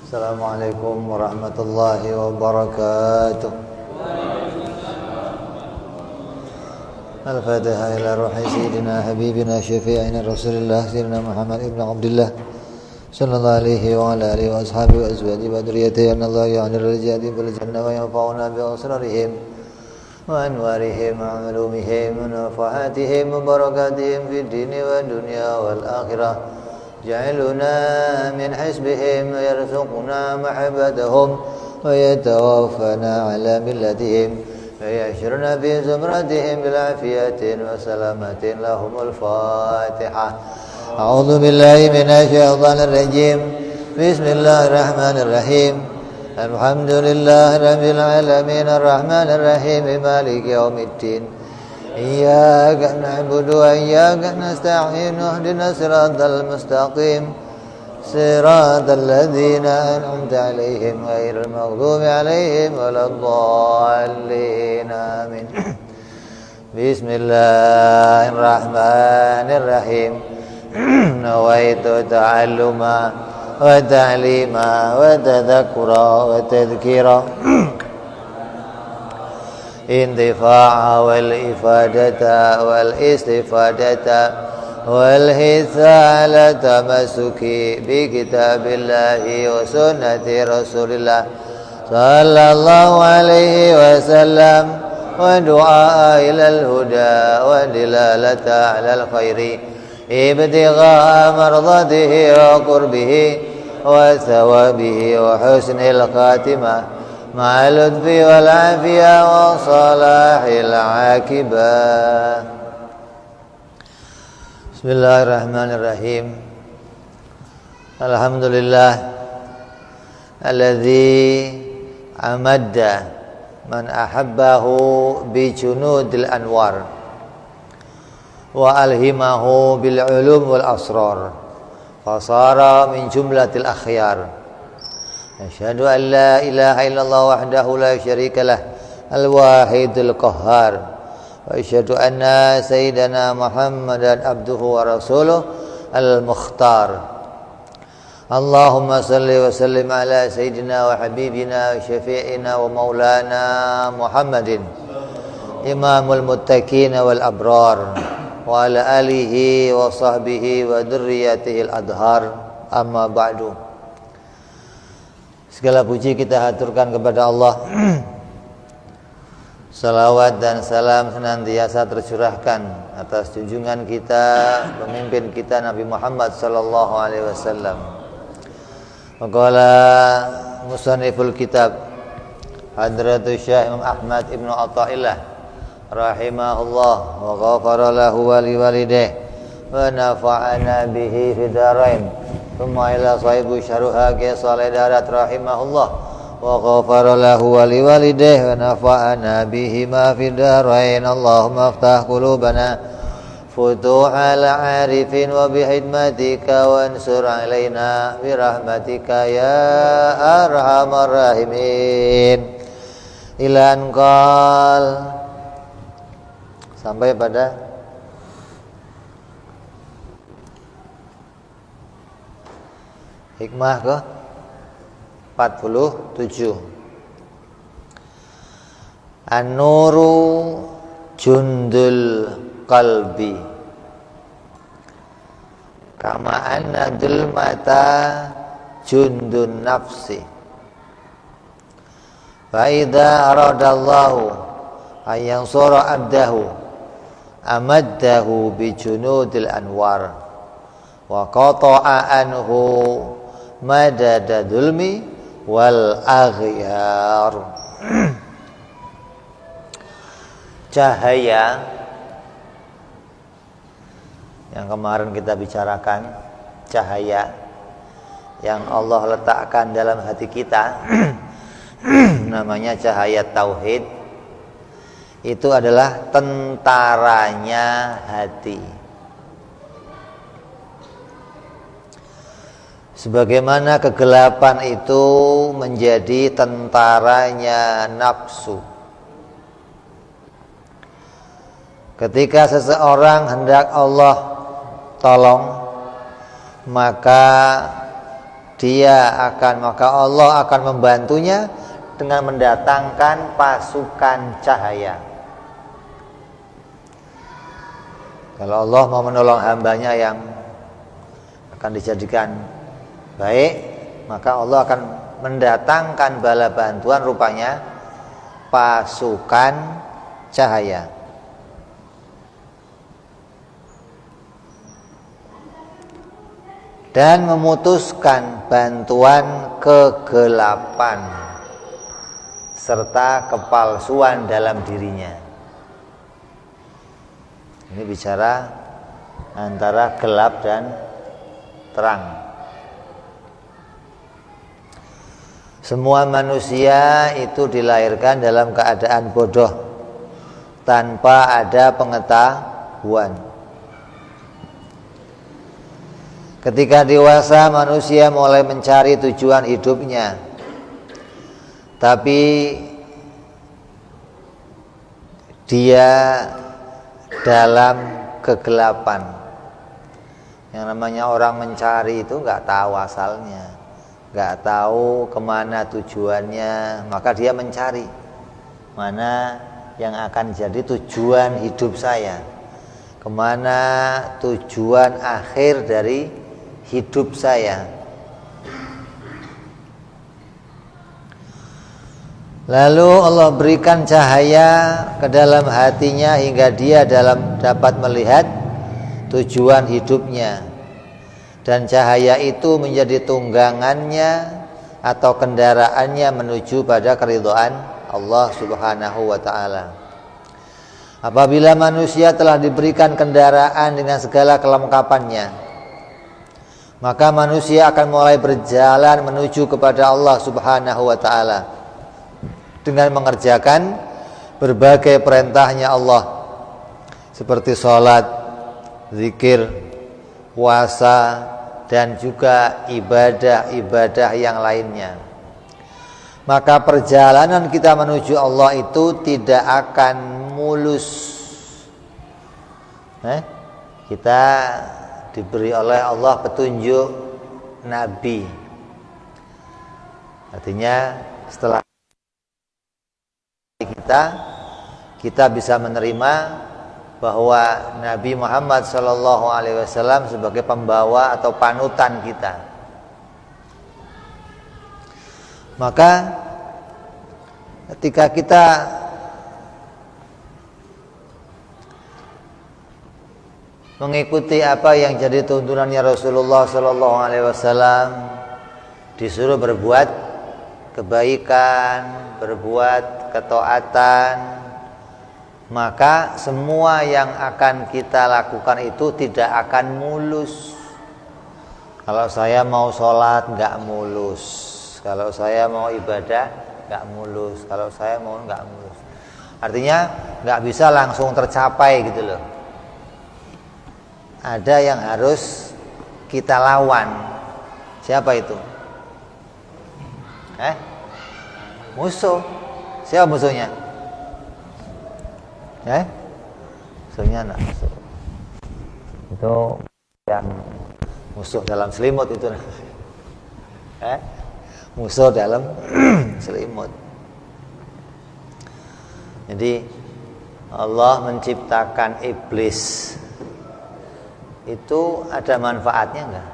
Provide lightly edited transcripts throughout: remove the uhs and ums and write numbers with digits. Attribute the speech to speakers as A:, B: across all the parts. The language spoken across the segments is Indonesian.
A: Assalamualaikum warahmatullahi wabarakatuh. Al-Fatihah ila ruhi sayyidina habibina syafi'ina Rasulillah sayyidina Muhammad ibn Abdullah sallallahu alaihi wa ala alihi wa ashabihi wa azwajihi wa dhurriyyatihi anallahu ya'lamu rijali bil jannah wa yanfa'una bi asrarihim wa anwarihim wa ulumihim wa nafahatihim wa barakatihim fid dini wa dunya wal akhirah. جعلنا من حزبهم ويرزقنا محبتهم ويتوفنا على ملتهم ويحشرنا في زمرتهم بالعافية وسلامة لهم الفاتحة. أعوذ بالله من الشيطان الرجيم. بسم الله الرحمن الرحيم. الحمد لله رب العالمين الرحمن الرحيم مالك يوم الدين. إياك نعبد وإياك نستعين اهدنا الصراط المستقيم صراط الذين أنعمت عليهم غير المغضوب عليهم ولا الضالين آمين. بسم الله الرحمن الرحيم. نويت تعلما وتعليما وتذكرا وتذكيرا انتفاع والإفادة والاستفادة والحث على التمسك بكتاب الله وسنة رسول الله صلى الله عليه وسلم ودعاء إلى الهدى ودلالة على الخير ابتغاء مرضاته وقربه وثوابه وحسن الخاتمة مع اللطف والعافية وصلاح العاقبة. Bismillahirrahmanirrahim. Alhamdulillah alladzi amadda man ahabbahu bi junudil anwar wa alhimahu bil ulum wal asrar fasara min jumlatil akhyar. Asyhadu an la ilaha illallah wahdahu la syarika lah al-wahidul qahhar wa asyhadu anna sayyidana Muhammadan abduhu wa rasuluh al-mukhtar. Allahumma salli wa sallim ala sayyidina wa habibina wa syafi'ina wa maulana Muhammadin imamul muttaqin wal abrar wa ala alihi wa sahbihi wa dhurriyyatihi al-adhar. Amma ba'du. Segala puji kita haturkan kepada Allah. Salawat dan salam senantiasa tercurahkan atas junjungan kita, pemimpin kita Nabi Muhammad sallallahu alaihi wasallam. Maqala musanniful kitab Hadratus Syekh Imam Ahmad Ibnu Athaillah rahimahullah wa ghafara lahu wa liwalidayhi wa nafa'ana bihi fid dharain. Thumma ila sahibu syarha ke Saleh Darat rahimahullah wa ghafara lahu wa liwalidayhi wa nafa'ana bihima fid dharain. Allahumma aftah qulubana futuhal arifin wa bihidmatika wansur alaina birahmatika ya arhamar rahimin. Ila anqal sampai pada hikmah ke 47. An-nuru jundul qalbi kama anna dulmata jundun nafsi fa idza aradallahu ayyan sura abdahu amaddahu bi junudil anwar wa qata'a anhu madada dulmi wal aghyar. Cahaya yang kemarin kita bicarakan, cahaya yang Allah letakkan dalam hati kita namanya cahaya tauhid. Itu adalah tentaranya hati. Sebagaimana kegelapan itu menjadi tentaranya nafsu. Ketika seseorang hendak Allah tolong, maka maka Allah akan membantunya dengan mendatangkan pasukan cahaya. Kalau Allah mau menolong hambanya yang akan dijadikan baik, maka Allah akan mendatangkan bala bantuan, rupanya pasukan cahaya. Dan memutuskan bantuan kegelapan serta kepalsuan dalam dirinya. Ini bicara antara gelap dan terang. Semua manusia itu dilahirkan dalam keadaan bodoh, tanpa ada pengetahuan. Ketika dewasa, manusia mulai mencari tujuan hidupnya, tapi dia dalam kegelapan. Yang namanya orang mencari itu nggak tahu asalnya, nggak tahu kemana tujuannya, maka dia mencari mana yang akan jadi tujuan hidup saya, kemana tujuan akhir dari hidup saya. Lalu Allah berikan cahaya ke dalam hatinya hingga dia dapat melihat tujuan hidupnya, dan cahaya itu menjadi tunggangannya atau kendaraannya menuju pada keridhaan Allah Subhanahu wa ta'ala. Apabila manusia telah diberikan kendaraan dengan segala kelengkapannya, maka manusia akan mulai berjalan menuju kepada Allah Subhanahu wa ta'ala dengan mengerjakan berbagai perintahnya Allah, seperti sholat, zikir, puasa, dan juga ibadah-ibadah yang lainnya. Maka perjalanan kita menuju Allah itu tidak akan mulus. Kita diberi oleh Allah petunjuk Nabi. Artinya setelah kita bisa menerima bahwa Nabi Muhammad SAW sebagai pembawa atau panutan kita. Maka ketika kita mengikuti apa yang jadi tuntunannya Rasulullah SAW, disuruh berbuat kebaikan, berbuat ketaatan, maka semua yang akan kita lakukan itu tidak akan mulus. Kalau saya mau sholat nggak mulus, kalau saya mau ibadah nggak mulus, kalau saya mau nggak mulus. Artinya nggak bisa langsung tercapai gitu loh. Ada yang harus kita lawan. Siapa itu? Musuh. Siapa musuhnya? Musuhnya anak musuh. Itu yang musuh dalam selimut itu. Musuh dalam selimut. Jadi Allah menciptakan iblis itu ada manfaatnya enggak?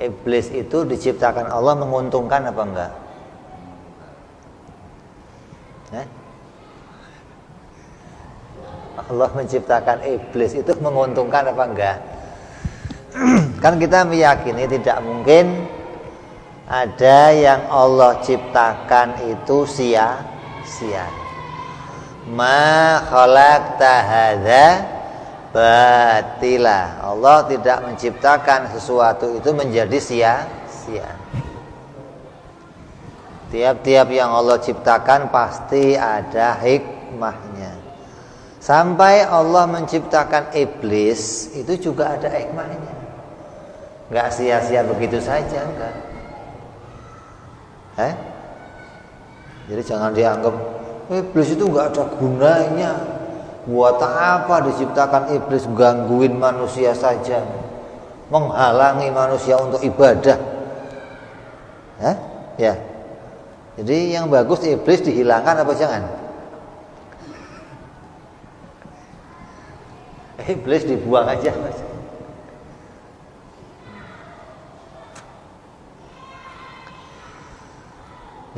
A: Iblis itu diciptakan Allah menguntungkan apa enggak? Allah menciptakan iblis itu menguntungkan apa enggak? Kan kita meyakini tidak mungkin ada yang Allah ciptakan itu sia-sia. Ma khalaqta hadza batila. Allah tidak menciptakan sesuatu itu menjadi sia-sia. Tiap-tiap yang Allah ciptakan pasti ada hikmahnya. Sampai Allah menciptakan iblis itu juga ada hikmahnya. Enggak sia-sia begitu saja, enggak. Jadi jangan dianggap iblis itu enggak ada gunanya. Buat apa diciptakan iblis, gangguin manusia saja, menghalangi manusia untuk ibadah. Hah? Ya. Jadi yang bagus iblis dihilangkan apa jangan? Iblis dibuang aja, Mas.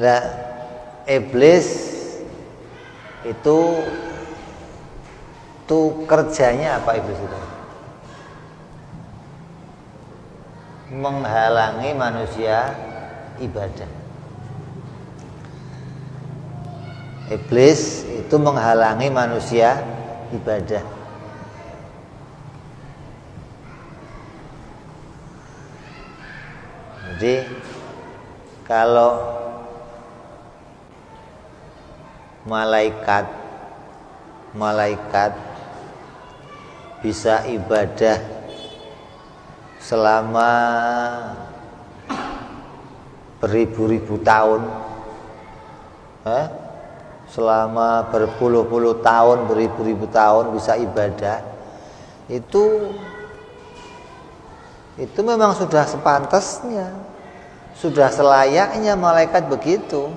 A: Nah, iblis itu kerjanya apa iblis itu? Menghalangi manusia ibadah. Iblis itu menghalangi manusia ibadah. Jadi kalau malaikat bisa ibadah selama beribu-ribu tahun, selama berpuluh-puluh tahun, beribu-ribu tahun bisa ibadah, itu memang sudah sepantasnya, sudah selayaknya malaikat begitu.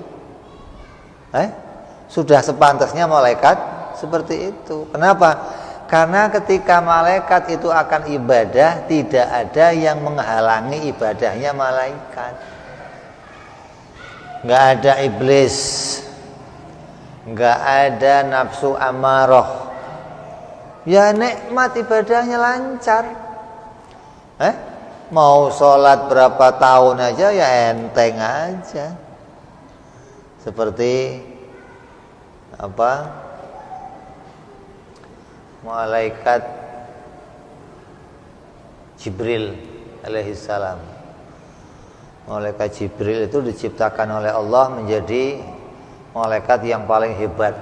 A: Sudah sepantasnya malaikat seperti itu. Kenapa? Karena ketika malaikat itu akan ibadah, tidak ada yang menghalangi ibadahnya malaikat. Nggak ada iblis, nggak ada nafsu amarah. Ya nikmat ibadahnya lancar. Mau sholat berapa tahun aja ya enteng aja. Seperti malaikat Jibril alaihissalam. Malaikat Jibril itu diciptakan oleh Allah menjadi malaikat yang paling hebat,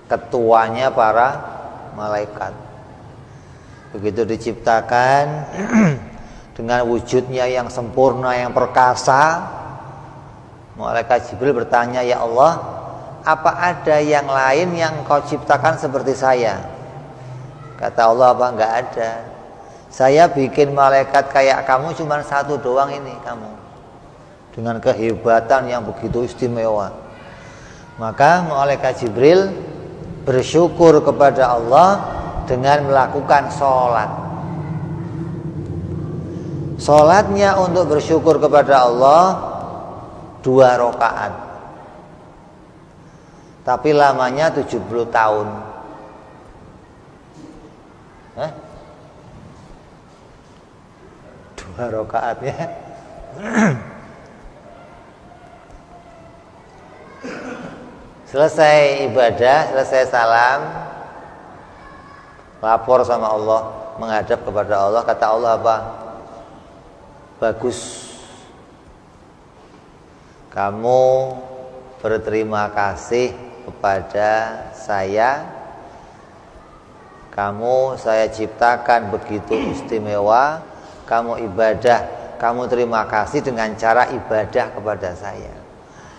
A: ketuanya para malaikat. Begitu diciptakan dengan wujudnya yang sempurna, yang perkasa, malaikat Jibril bertanya, "Ya Allah, apa ada yang lain yang kau ciptakan seperti saya?" Kata Allah, "Apa? Enggak ada. Saya bikin malaikat kayak kamu cuma satu doang ini kamu. Dengan kehebatan yang begitu istimewa." Maka malaikat Jibril bersyukur kepada Allah dengan melakukan sholat. Sholatnya untuk bersyukur kepada Allah 2 rakaat. Tapi lamanya 70 tahun. 2 rakaatnya selesai ibadah, selesai salam, lapor sama Allah, menghadap kepada Allah. Kata Allah apa? "Bagus, kamu berterima kasih kepada saya. Kamu saya ciptakan begitu istimewa. Kamu ibadah, kamu terima kasih dengan cara ibadah kepada saya.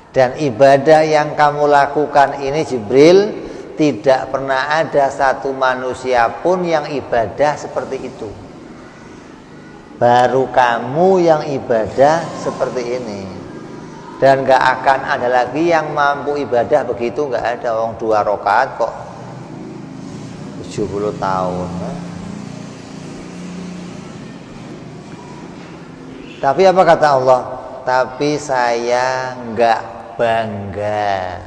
A: Dan ibadah yang kamu lakukan ini Jibril, tidak pernah ada satu manusia pun yang ibadah seperti itu. Baru kamu yang ibadah seperti ini. Dan gak akan ada lagi yang mampu ibadah begitu, gak ada. Orang 2 rakaat kok 70 tahun. Tapi apa kata Allah? Tapi saya gak bangga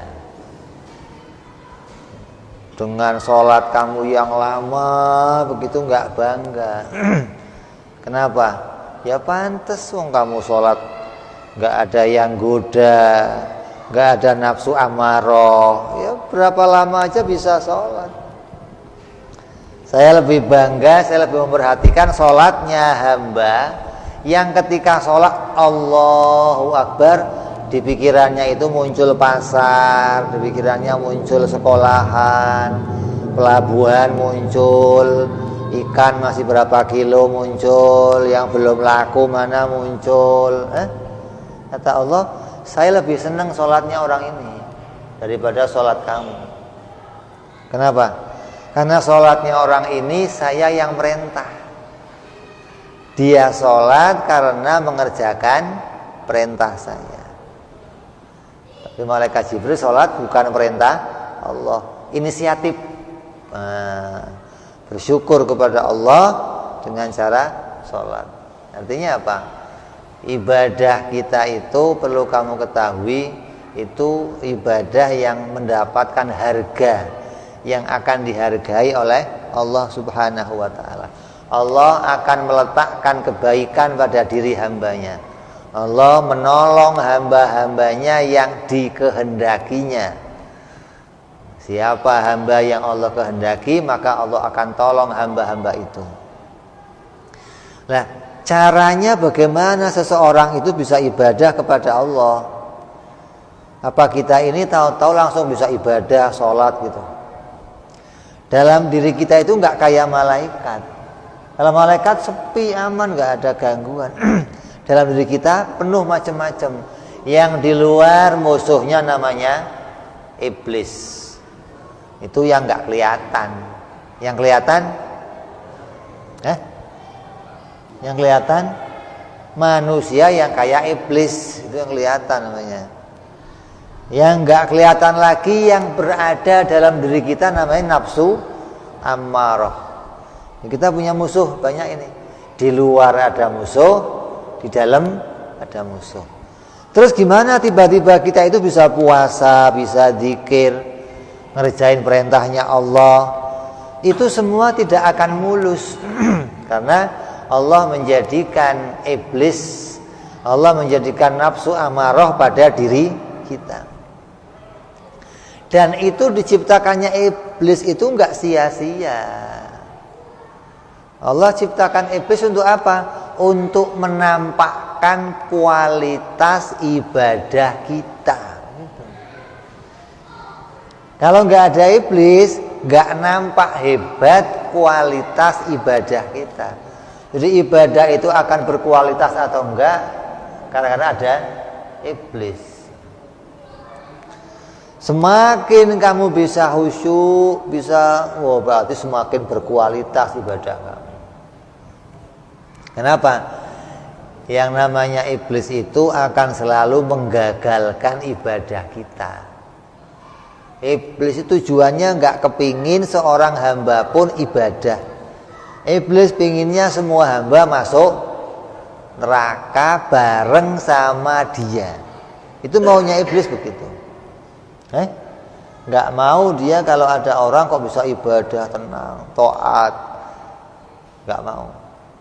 A: dengan sholat kamu yang lama begitu, gak bangga. Kenapa? Ya pantes wong kamu sholat gak ada yang goda, gak ada nafsu amarah. Ya berapa lama aja bisa sholat. Saya lebih bangga, saya lebih memperhatikan sholatnya hamba yang ketika sholat Allahu Akbar, di pikirannya itu muncul pasar, di pikirannya muncul sekolahan, pelabuhan muncul, ikan masih berapa kilo muncul, yang belum laku mana muncul. Kata Allah, saya lebih senang sholatnya orang ini daripada sholat kamu. Kenapa? Karena sholatnya orang ini saya yang perintah. Dia sholat karena mengerjakan perintah saya. Tapi malaikat Jibril sholat bukan perintah Allah, inisiatif. Bersyukur kepada Allah dengan cara sholat. Artinya apa? Ibadah kita itu perlu kamu ketahui, itu ibadah yang mendapatkan harga, yang akan dihargai oleh Allah Subhanahu wa ta'ala. Allah akan meletakkan kebaikan pada diri hambanya. Allah menolong hamba-hambanya yang dikehendakinya. Siapa hamba yang Allah kehendaki, maka Allah akan tolong hamba-hamba itu. Nah, caranya bagaimana seseorang itu bisa ibadah kepada Allah? Apa kita ini tahu-tahu langsung bisa ibadah, sholat gitu? Dalam diri kita itu nggak kayak malaikat. Kalau malaikat sepi, aman, nggak ada gangguan. Dalam diri kita penuh macam-macam. Yang di luar musuhnya namanya iblis. Itu yang nggak kelihatan. Yang kelihatan, yang kelihatan manusia yang kayak iblis, itu yang kelihatan namanya. Yang nggak kelihatan lagi yang berada dalam diri kita namanya nafsu ammarah. Kita punya musuh banyak ini. Di luar ada musuh, di dalam ada musuh. Terus gimana tiba-tiba kita itu bisa puasa, bisa zikir, ngerjain perintahnya Allah? Itu semua tidak akan mulus. Karena Allah menjadikan iblis, Allah menjadikan nafsu amarah pada diri kita. Dan itu diciptakannya iblis itu enggak sia-sia. Allah ciptakan iblis untuk apa? Untuk menampakkan kualitas ibadah kita. Kalau nggak ada iblis, nggak nampak hebat kualitas ibadah kita. Jadi ibadah itu akan berkualitas atau enggak, karena ada iblis. Semakin kamu bisa khusyuk, berarti semakin berkualitas ibadah kamu. Kenapa? Yang namanya iblis itu akan selalu menggagalkan ibadah kita. Iblis itu tujuannya nggak kepingin seorang hamba pun ibadah. Iblis pinginnya semua hamba masuk neraka bareng sama dia. Itu maunya iblis begitu. Nggak mau dia kalau ada orang kok bisa ibadah tenang, taat. Nggak mau.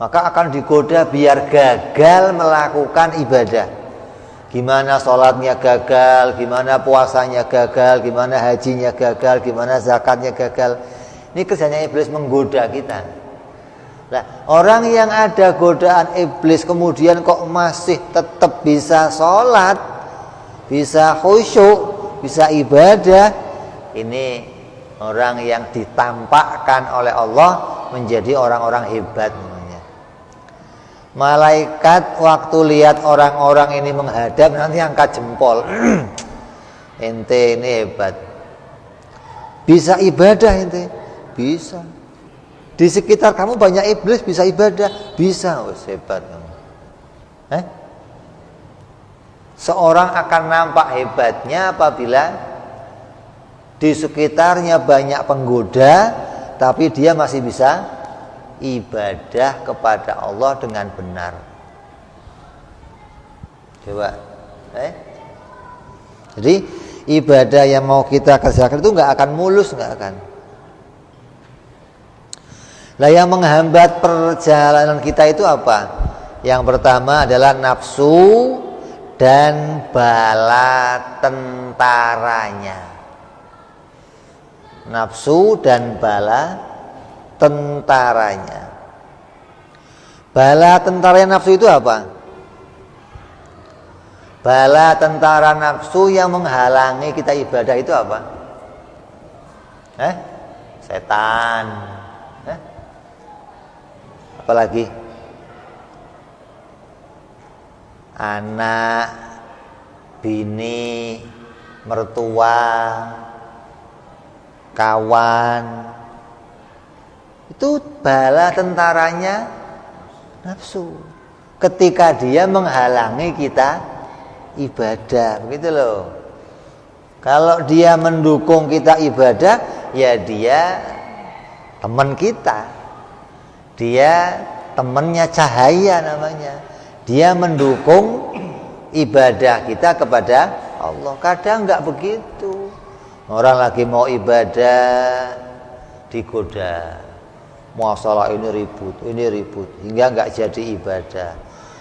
A: Maka akan digoda biar gagal melakukan ibadah. Gimana sholatnya gagal, gimana puasanya gagal, gimana hajinya gagal, gimana zakatnya gagal. Ini kerjanya iblis menggoda kita. Nah, orang yang ada godaan iblis kemudian kok masih tetap bisa sholat, bisa khusyuk, bisa ibadah, ini orang yang ditampakkan oleh Allah menjadi orang-orang hebat. Malaikat waktu lihat orang-orang ini menghadap nanti angkat jempol. Ente ini hebat. Bisa ibadah ente? Bisa. Di sekitar kamu banyak iblis, bisa ibadah? Bisa. Oh, hebat kamu. Seorang akan nampak hebatnya apabila di sekitarnya banyak penggoda, tapi dia masih bisa ibadah kepada Allah dengan benar. Coba, Jadi ibadah yang mau kita kerjakan itu nggak akan mulus, nggak akan. Lah yang menghambat perjalanan kita itu apa? Yang pertama adalah nafsu dan bala tentaranya. Nafsu dan bala tentaranya. Bala tentaranya nafsu itu apa? Bala tentara nafsu yang menghalangi kita ibadah itu apa? Setan. Apalagi? Anak, bini, mertua, kawan. Itu bala tentaranya nafsu. Ketika dia menghalangi kita ibadah, begitu loh. Kalau dia mendukung kita ibadah, ya dia teman kita. Dia temannya cahaya namanya. Dia mendukung ibadah kita kepada Allah. Kadang enggak begitu. Orang lagi mau ibadah digoda. Masalah ini ribut hingga enggak jadi ibadah.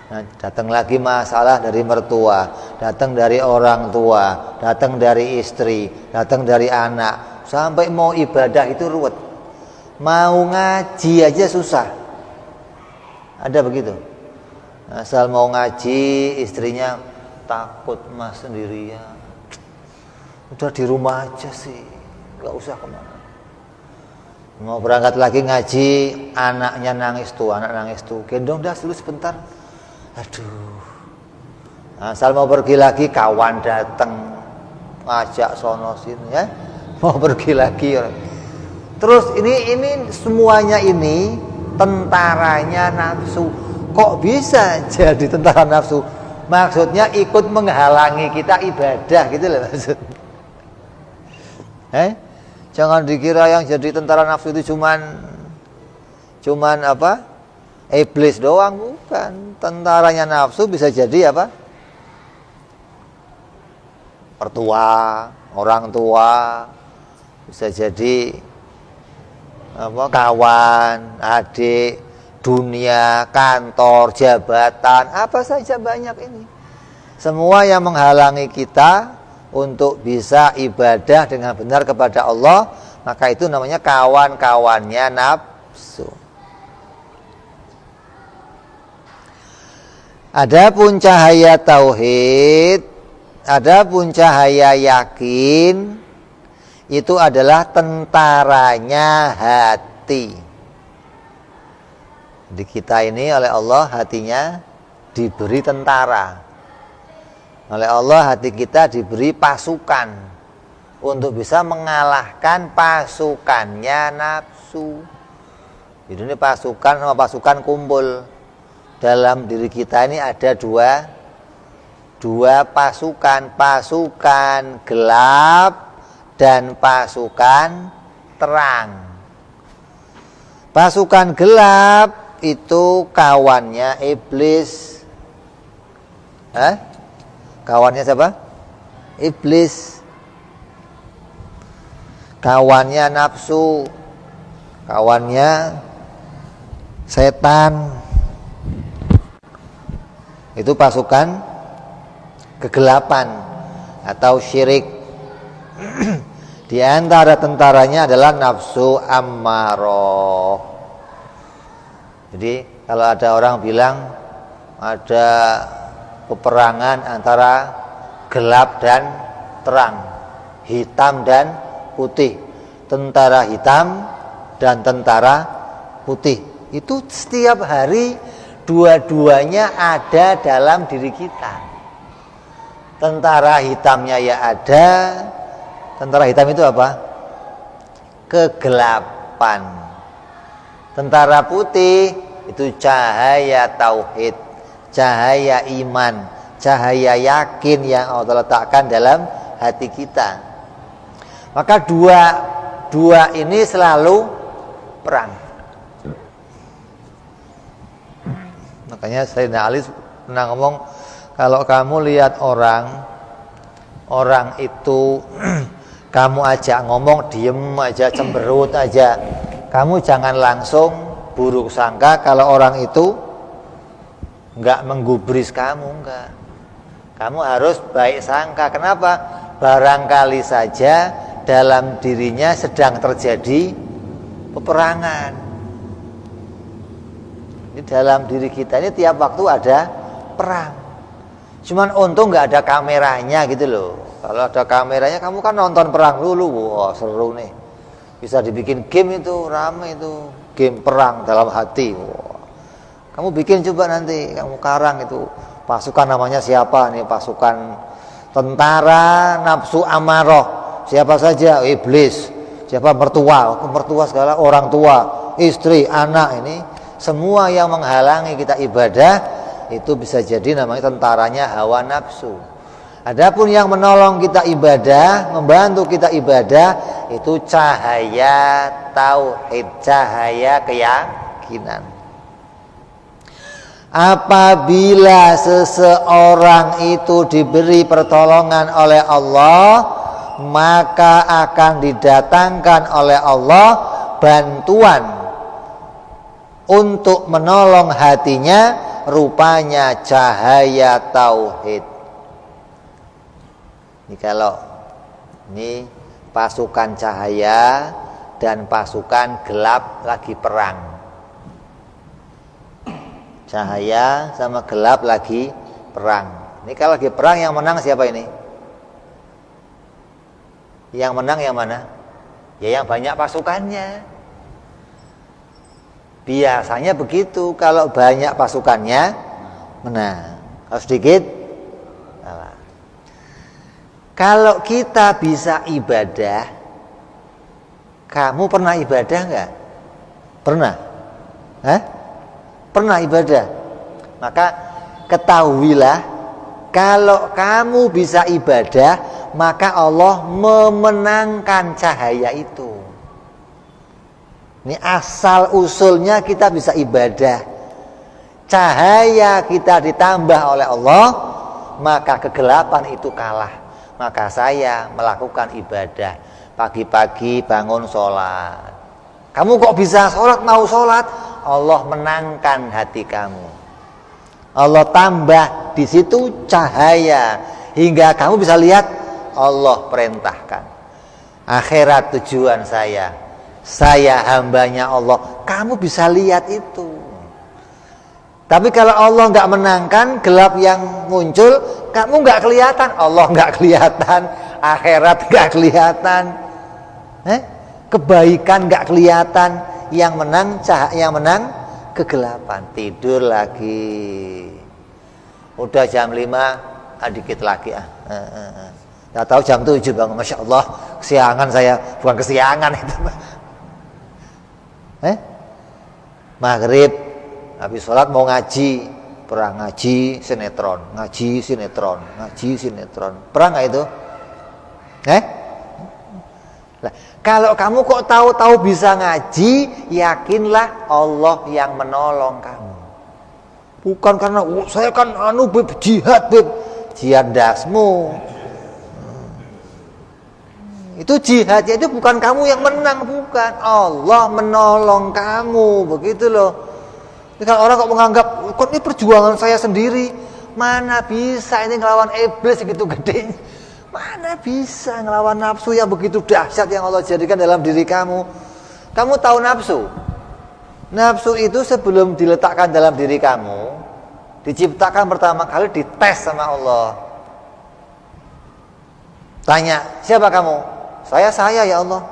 A: Nah, datang lagi masalah dari mertua, datang dari orang tua, datang dari istri, datang dari anak, sampai mau ibadah itu ruwet. Mau ngaji aja susah. Ada begitu. Asal mau ngaji, istrinya takut mas sendirian. Udah di rumah aja sih, nggak usah kemana. Mau berangkat lagi ngaji, anaknya nangis tuh, gendong dah dulu sebentar. Aduh. Asal mau pergi lagi, kawan datang, ngajak sono sini ya, mau pergi lagi. Terus ini semuanya ini tentaranya nafsu. Kok bisa jadi tentara nafsu? Maksudnya ikut menghalangi kita ibadah gitu loh maksudnya. Jangan dikira yang jadi tentara nafsu itu cuman apa? Iblis doang, bukan. Tentaranya nafsu bisa jadi apa? Mertua, orang tua, bisa jadi apa? Kawan, adik, dunia, kantor, jabatan, apa saja banyak ini. Semua yang menghalangi kita untuk bisa ibadah dengan benar kepada Allah, maka itu namanya kawan-kawannya nafsu. Adapun cahaya tauhid, adapun cahaya yakin, itu adalah tentaranya hati. Di kita ini oleh Allah hatinya diberi tentara. Oleh Allah hati kita diberi pasukan untuk bisa mengalahkan pasukannya nafsu. Jadi ini pasukan sama pasukan kumpul. Dalam diri kita ini ada dua pasukan, pasukan gelap dan pasukan terang. Pasukan gelap itu kawannya iblis. Kawannya siapa? Iblis. Kawannya nafsu. Kawannya setan. Itu pasukan kegelapan atau syirik. Di antara tentaranya adalah nafsu ammaroh. Jadi kalau ada orang bilang ada peperangan antara gelap dan terang, hitam dan putih, tentara hitam dan tentara putih, itu setiap hari dua-duanya ada dalam diri kita. Tentara hitamnya ya ada. Tentara hitam itu apa? Kegelapan. Tentara putih itu cahaya tauhid, cahaya iman, cahaya yakin yang Allah letakkan dalam hati kita. Maka dua ini selalu perang. Makanya Sayyidina Ali pernah ngomong, kalau kamu lihat orang itu kamu ajak ngomong diem aja, cemberut aja, kamu jangan langsung buruk sangka kalau orang itu enggak menggubris kamu, enggak. Kamu harus baik sangka. Kenapa? Barangkali saja dalam dirinya sedang terjadi peperangan. Di dalam diri kita ini tiap waktu ada perang. Cuman untung nggak ada kameranya gitu loh. Kalau ada kameranya kamu kan nonton perang dulu, wah seru nih. Bisa dibikin game itu, rame itu, game perang dalam hati. Wah. Kamu bikin coba nanti, kamu karang itu pasukan namanya siapa nih, pasukan tentara nafsu amarah. Siapa saja, iblis. Siapa mertua segala, orang tua, istri, anak ini. Semua yang menghalangi kita ibadah itu bisa jadi namanya tentaranya hawa nafsu. Adapun yang menolong kita ibadah, membantu kita ibadah, itu cahaya tauhid, cahaya keyakinan. Apabila seseorang itu diberi pertolongan oleh Allah, maka akan didatangkan oleh Allah bantuan untuk menolong hatinya, rupanya cahaya tauhid. Ini kalau ini pasukan cahaya dan pasukan gelap lagi perang. Cahaya sama gelap lagi perang. Ini kalau lagi perang, yang menang siapa ini? Yang menang yang mana? Ya yang banyak pasukannya. Biasanya begitu, kalau banyak pasukannya menang. Kalau sedikit kalah. Kalau kita bisa ibadah, kamu pernah ibadah enggak? Pernah? Pernah ibadah? Maka ketahuilah, kalau kamu bisa ibadah, maka Allah memenangkan cahaya itu. Ini asal usulnya kita bisa ibadah. Cahaya kita ditambah oleh Allah, maka kegelapan itu kalah. Maka saya melakukan ibadah. Pagi-pagi bangun sholat. Kamu kok bisa sholat, mau sholat? Allah menangkan hati kamu. Allah tambah di situ cahaya, hingga kamu bisa lihat Allah perintahkan. Akhirat tujuan saya hambanya Allah. Kamu bisa lihat itu. Tapi kalau Allah nggak menangkan, gelap yang muncul, kamu nggak kelihatan, Allah nggak kelihatan, akhirat nggak kelihatan, kebaikan nggak kelihatan, yang menang kegelapan. Tidur lagi. Udah jam 5, dikit lagi Nggak tahu jam 7 bangun, Masya Allah, kesiangan saya. Bukan kesiangan itu. Maghrib, habis sholat mau ngaji, perang ngaji sinetron. Perang nggak itu? Nah, kalau kamu kok tahu-tahu bisa ngaji, yakinlah Allah yang menolong kamu. Bukan karena saya kan jihad dasmu. Itu jihadnya itu bukan kamu yang menang, bukan. Allah menolong kamu, begitu loh. Ini kalau orang kok menganggap, kok ini perjuangan saya sendiri. Mana bisa ini ngelawan iblis begitu gede. Mana bisa ngelawan nafsu yang begitu dahsyat yang Allah jadikan dalam diri kamu. Kamu tahu nafsu? Nafsu itu sebelum diletakkan dalam diri kamu, diciptakan pertama kali dites sama Allah. Tanya, siapa kamu? Saya ya Allah.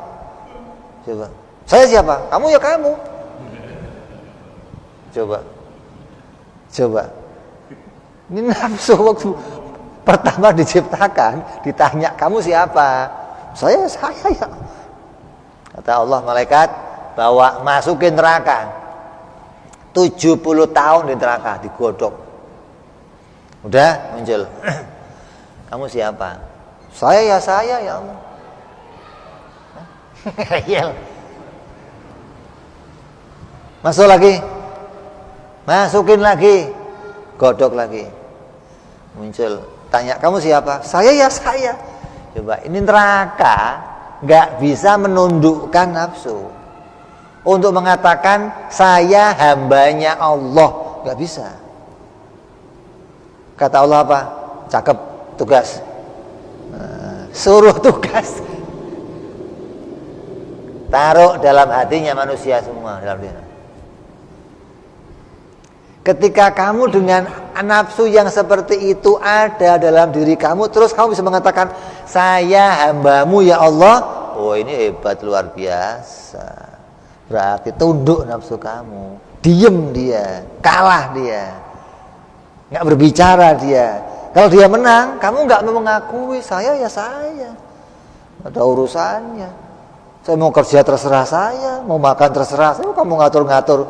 A: Coba. Saya siapa? Kamu ya kamu. Coba. Ini nafsu waktu pertama diciptakan, ditanya kamu siapa? Saya ya. Kata Allah, malaikat bawa masukin neraka. 70 tahun di neraka, digodok. Udah muncul. Kamu siapa? Saya ya Allah. Masuk lagi, masukin lagi, godok lagi, muncul. Tanya kamu siapa? Saya ya saya. Coba, ini neraka nggak bisa menundukkan nafsu untuk mengatakan saya hambanya Allah, nggak bisa. Kata Allah apa? Cakep, tugas. Suruh tugas. Taruh dalam hatinya manusia semua dalam diri. Ketika kamu dengan nafsu yang seperti itu ada dalam diri kamu, terus kamu bisa mengatakan saya hambamu ya Allah. Oh, ini hebat, luar biasa. Berarti tunduk nafsu kamu, diem dia, kalah dia, nggak berbicara dia. Kalau dia menang, kamu nggak mau mengakui saya ya saya, ada urusannya. Saya mau kerja terserah saya, mau makan terserah saya, kamu ngatur-ngatur.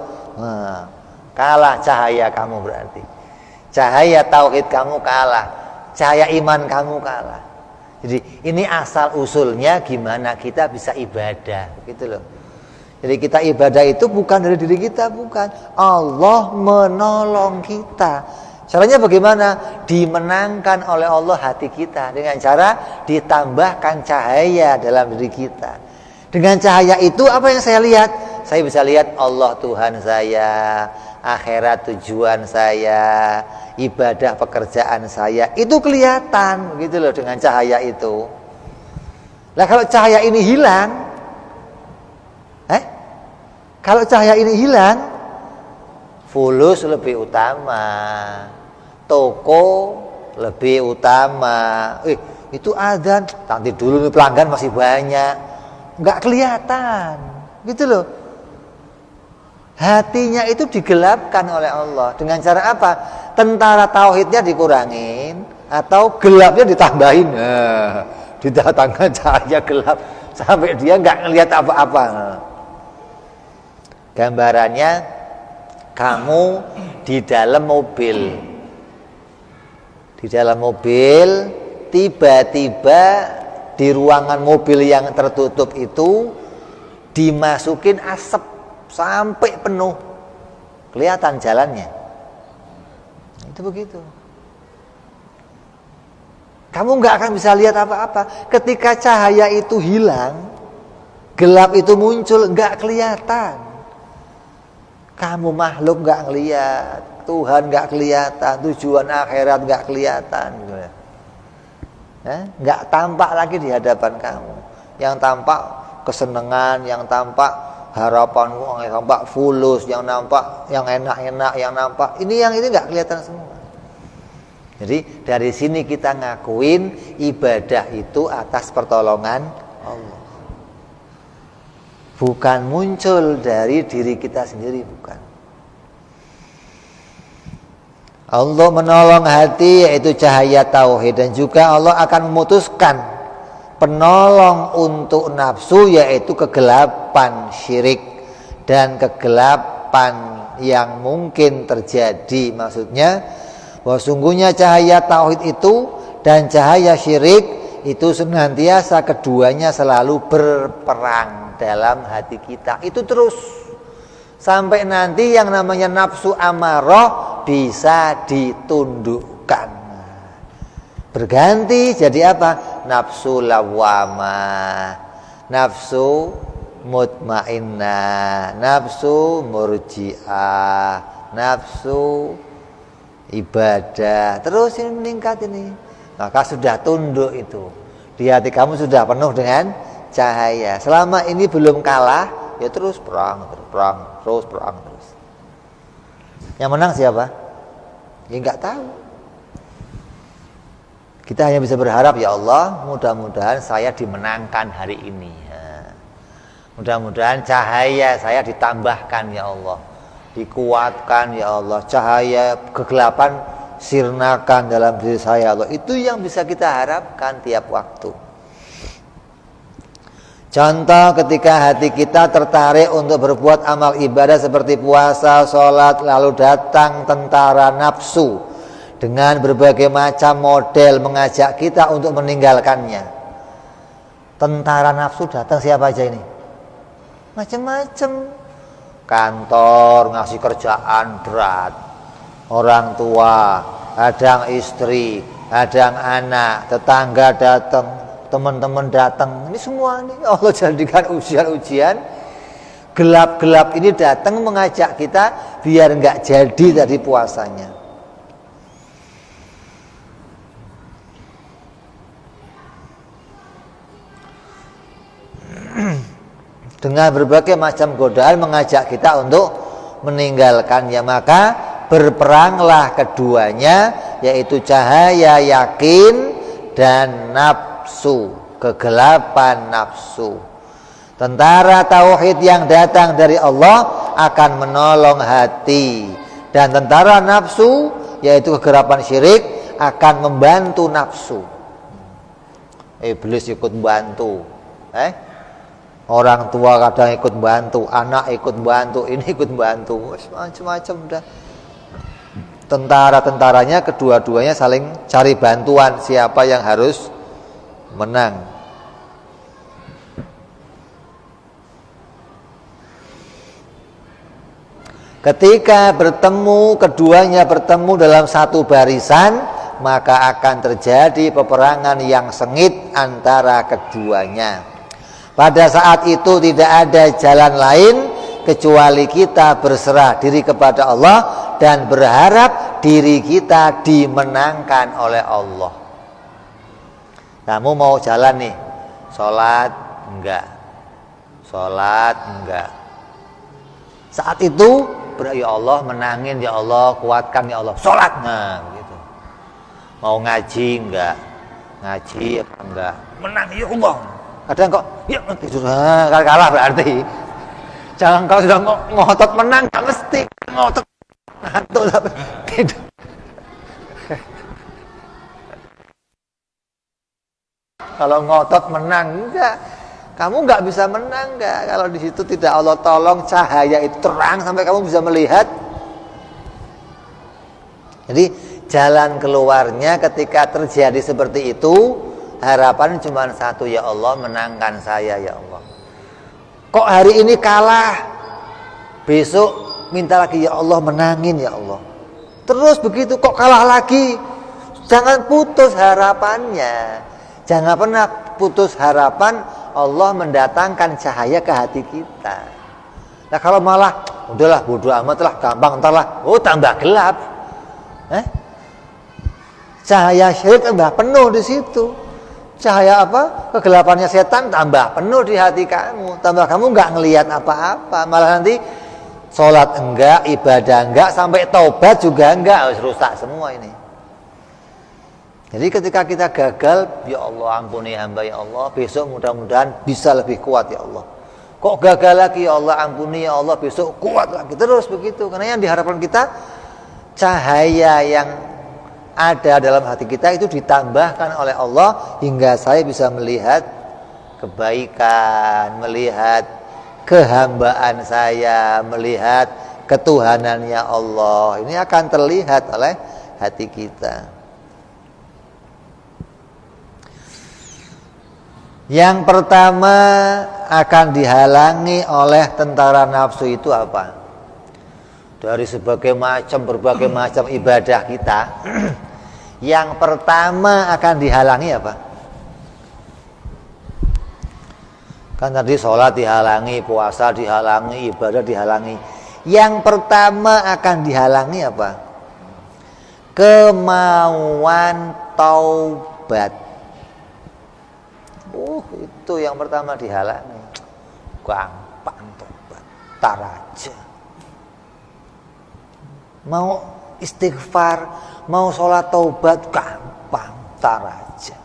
A: Kalah cahaya kamu berarti. Cahaya tauhid kamu kalah. cahaya iman kamu kalah. Jadi ini asal usulnya gimana kita bisa ibadah, gitu loh. Jadi kita ibadah itu bukan dari diri kita, bukan. Allah menolong kita. Caranya bagaimana? Dimenangkan oleh Allah hati kita dengan cara ditambahkan cahaya dalam diri kita. Dengan cahaya itu apa yang saya lihat? Saya bisa lihat Allah Tuhan saya, akhirat tujuan saya, ibadah pekerjaan saya. Itu kelihatan gitu loh dengan cahaya itu. Nah kalau cahaya ini hilang, kalau cahaya ini hilang, fulus lebih utama, toko lebih utama. Itu adzan, nanti dulu nih pelanggan masih banyak, nggak kelihatan, gitu loh. Hatinya itu digelapkan oleh Allah dengan cara apa? Tentara tauhidnya dikurangin atau gelapnya ditambahin. Didatangkan cahaya gelap sampai dia nggak ngelihat apa-apa. Gambarannya kamu di dalam mobil. Di dalam mobil tiba-tiba di ruangan mobil yang tertutup itu dimasukin asap sampai penuh. Kelihatan jalannya. Itu begitu. Kamu nggak akan bisa lihat apa-apa. Ketika cahaya itu hilang, gelap itu muncul, nggak kelihatan. Kamu makhluk nggak ngelihat, Tuhan nggak kelihatan, tujuan akhirat nggak kelihatan, nggak tampak lagi di hadapan kamu. Yang tampak kesenangan, yang tampak harapanmu, yang tampak fulus, yang nampak yang enak-enak, yang nampak ini nggak kelihatan semua. Jadi dari sini kita ngakuin ibadah itu atas pertolongan Allah. Bukan muncul dari diri kita sendiri, bukan. Allah menolong hati yaitu cahaya tauhid, dan juga Allah akan memutuskan penolong untuk nafsu yaitu kegelapan syirik dan kegelapan yang mungkin terjadi. Maksudnya bahwa sungguhnya cahaya tauhid itu dan cahaya syirik itu senantiasa keduanya selalu berperang dalam hati kita. Itu terus sampai nanti yang namanya nafsu amarah bisa ditundukkan, berganti jadi apa? Nafsu lawamah, nafsu mutmainnah, nafsu murji'ah, nafsu ibadah. Terus ini meningkat ini. Maka sudah tunduk itu. Di hati kamu sudah penuh dengan cahaya. Selama ini belum kalah, ya terus perang. Yang menang siapa? Ya nggak tahu. Kita hanya bisa berharap, ya Allah, mudah-mudahan saya dimenangkan hari ini. Mudah-mudahan cahaya saya ditambahkan, ya Allah, dikuatkan, ya Allah, cahaya kegelapan sirnakan dalam diri saya, Allah. Itu yang bisa kita harapkan tiap waktu. Contoh ketika hati kita tertarik untuk berbuat amal ibadah seperti puasa, sholat, lalu datang tentara nafsu dengan berbagai macam model mengajak kita untuk meninggalkannya. Tentara nafsu datang siapa aja ini? Macam-macam. Kantor ngasih kerjaan berat, orang tua, kadang istri, kadang anak, tetangga datang, teman-teman datang. Ini semua ini Allah jadikan ujian-ujian. Gelap-gelap ini datang mengajak kita biar enggak jadi dari puasanya. Dengan berbagai macam godaan mengajak kita untuk meninggalkannya, maka berperanglah keduanya, yaitu cahaya yakin dan nafsu, kegelapan nafsu. Tentara tauhid yang datang dari Allah akan menolong hati, dan tentara nafsu yaitu kegelapan syirik akan membantu nafsu. Iblis ikut bantu, orang tua kadang ikut bantu, anak ikut bantu, ini ikut bantu, macam-macam udah. tentara-tentaranya kedua-duanya saling cari bantuan siapa yang harus menang. Ketika keduanya bertemu dalam satu barisan, maka akan terjadi peperangan yang sengit antara keduanya. Pada saat itu tidak ada jalan lain kecuali kita berserah diri kepada Allah dan berharap diri kita dimenangkan oleh Allah. Kamu mau jalan nih, sholat enggak, saat itu ya Allah menangin, ya Allah kuatkan, ya Allah sholat, nah begitu. Mau ngaji enggak, menang ya Allah. Kadang kok ya tidur, kalah berarti. Jangan kau sudah ngotot menang, gak mesti ngotot ngantuk sampai tidur. Kalau ngotot menang enggak, kamu nggak bisa menang enggak. Kalau di situ tidak Allah tolong, cahaya itu terang sampai kamu bisa melihat. Jadi jalan keluarnya ketika terjadi seperti itu, harapan cuma satu, ya Allah menangkan saya ya Allah. Kok hari ini kalah, besok minta lagi, ya Allah menangin ya Allah. Terus begitu, kok kalah lagi, jangan putus harapannya. Jangan pernah putus harapan Allah mendatangkan cahaya ke hati kita. Nah kalau malah udahlah bodoh amat lah, gampang entar lah, tambah gelap. Cahaya syirik tambah penuh di situ. Cahaya apa? Kegelapannya setan tambah penuh di hati kamu. Tambah kamu nggak ngelihat apa-apa. Malah nanti sholat enggak, ibadah enggak, sampai taubat juga enggak, harus rusak semua ini. Jadi ketika kita gagal, ya Allah ampuni hamba ya Allah, besok mudah-mudahan bisa lebih kuat ya Allah. Kok gagal lagi, ya Allah ampuni ya Allah, besok kuat lagi. Terus begitu. Karena yang diharapkan kita, cahaya yang ada dalam hati kita itu ditambahkan oleh Allah hingga saya bisa melihat kebaikan, melihat kehambaan saya, melihat ketuhanannya Allah. Ini akan terlihat oleh hati kita. Yang pertama akan dihalangi oleh tentara nafsu itu apa? Dari berbagai macam ibadah kita, yang pertama akan dihalangi apa? Kan tadi sholat dihalangi, puasa dihalangi, ibadah dihalangi. Yang pertama akan dihalangi apa? Kemauan taubat. Itu yang pertama dihalangi. Gampang taubat, tar aja. Mau istighfar, mau sholat taubat, gampang, tar aja.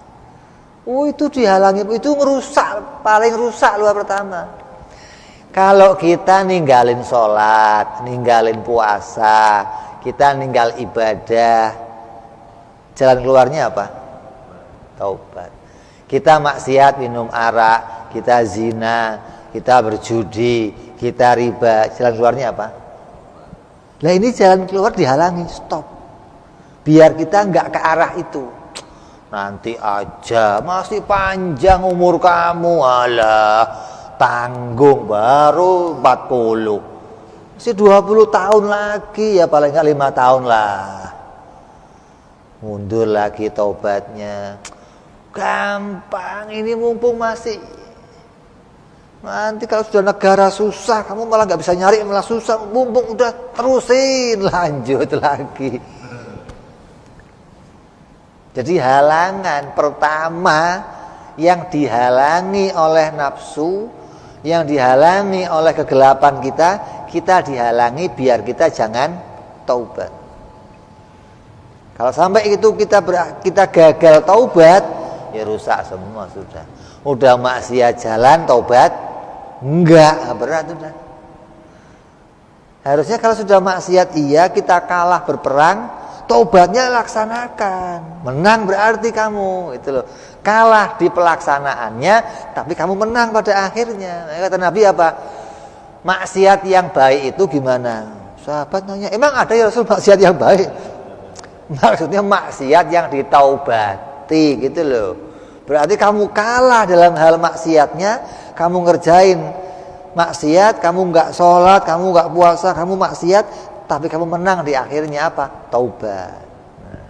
A: Itu dihalangi, itu ngerusak, paling rusak luar pertama. Kalau kita ninggalin sholat, ninggalin puasa, kita ninggal ibadah, jalan keluarnya apa? Taubat. Kita maksiat, minum arak, kita zina, kita berjudi, kita riba, jalan keluarnya apa? Nah ini jalan keluar dihalangi, stop. Biar kita nggak ke arah itu. Nanti aja, masih panjang umur kamu, alah tanggung baru 40. Masih 20 tahun lagi, ya paling nggak 5 tahun lah. Mundur lagi taubatnya. Gampang, ini mumpung masih. Nanti kalau sudah negara susah, kamu malah nggak bisa nyari, malah susah. Mumpung udah terusin, lanjut lagi. Jadi halangan pertama yang dihalangi oleh nafsu, yang dihalangi oleh kegelapan kita dihalangi biar kita jangan taubat. Kalau sampai itu kita gagal taubat, ya rusak semua sudah. Udah maksiat jalan, taubat enggak, berat sudah. Harusnya kalau sudah maksiat iya, kita kalah berperang, taubatnya laksanakan. Menang berarti kamu, itu loh. Kalah di pelaksanaannya, tapi kamu menang pada akhirnya. Kata Nabi apa? Maksiat yang baik itu gimana? Sahabat nanya, emang ada ya Rasul maksiat yang baik? Maksudnya maksiat yang ditaubati gitu loh. Berarti kamu kalah dalam hal maksiatnya. Kamu ngerjain maksiat, kamu nggak sholat, kamu nggak puasa, kamu maksiat, tapi kamu menang di akhirnya apa? Taubat. Nah,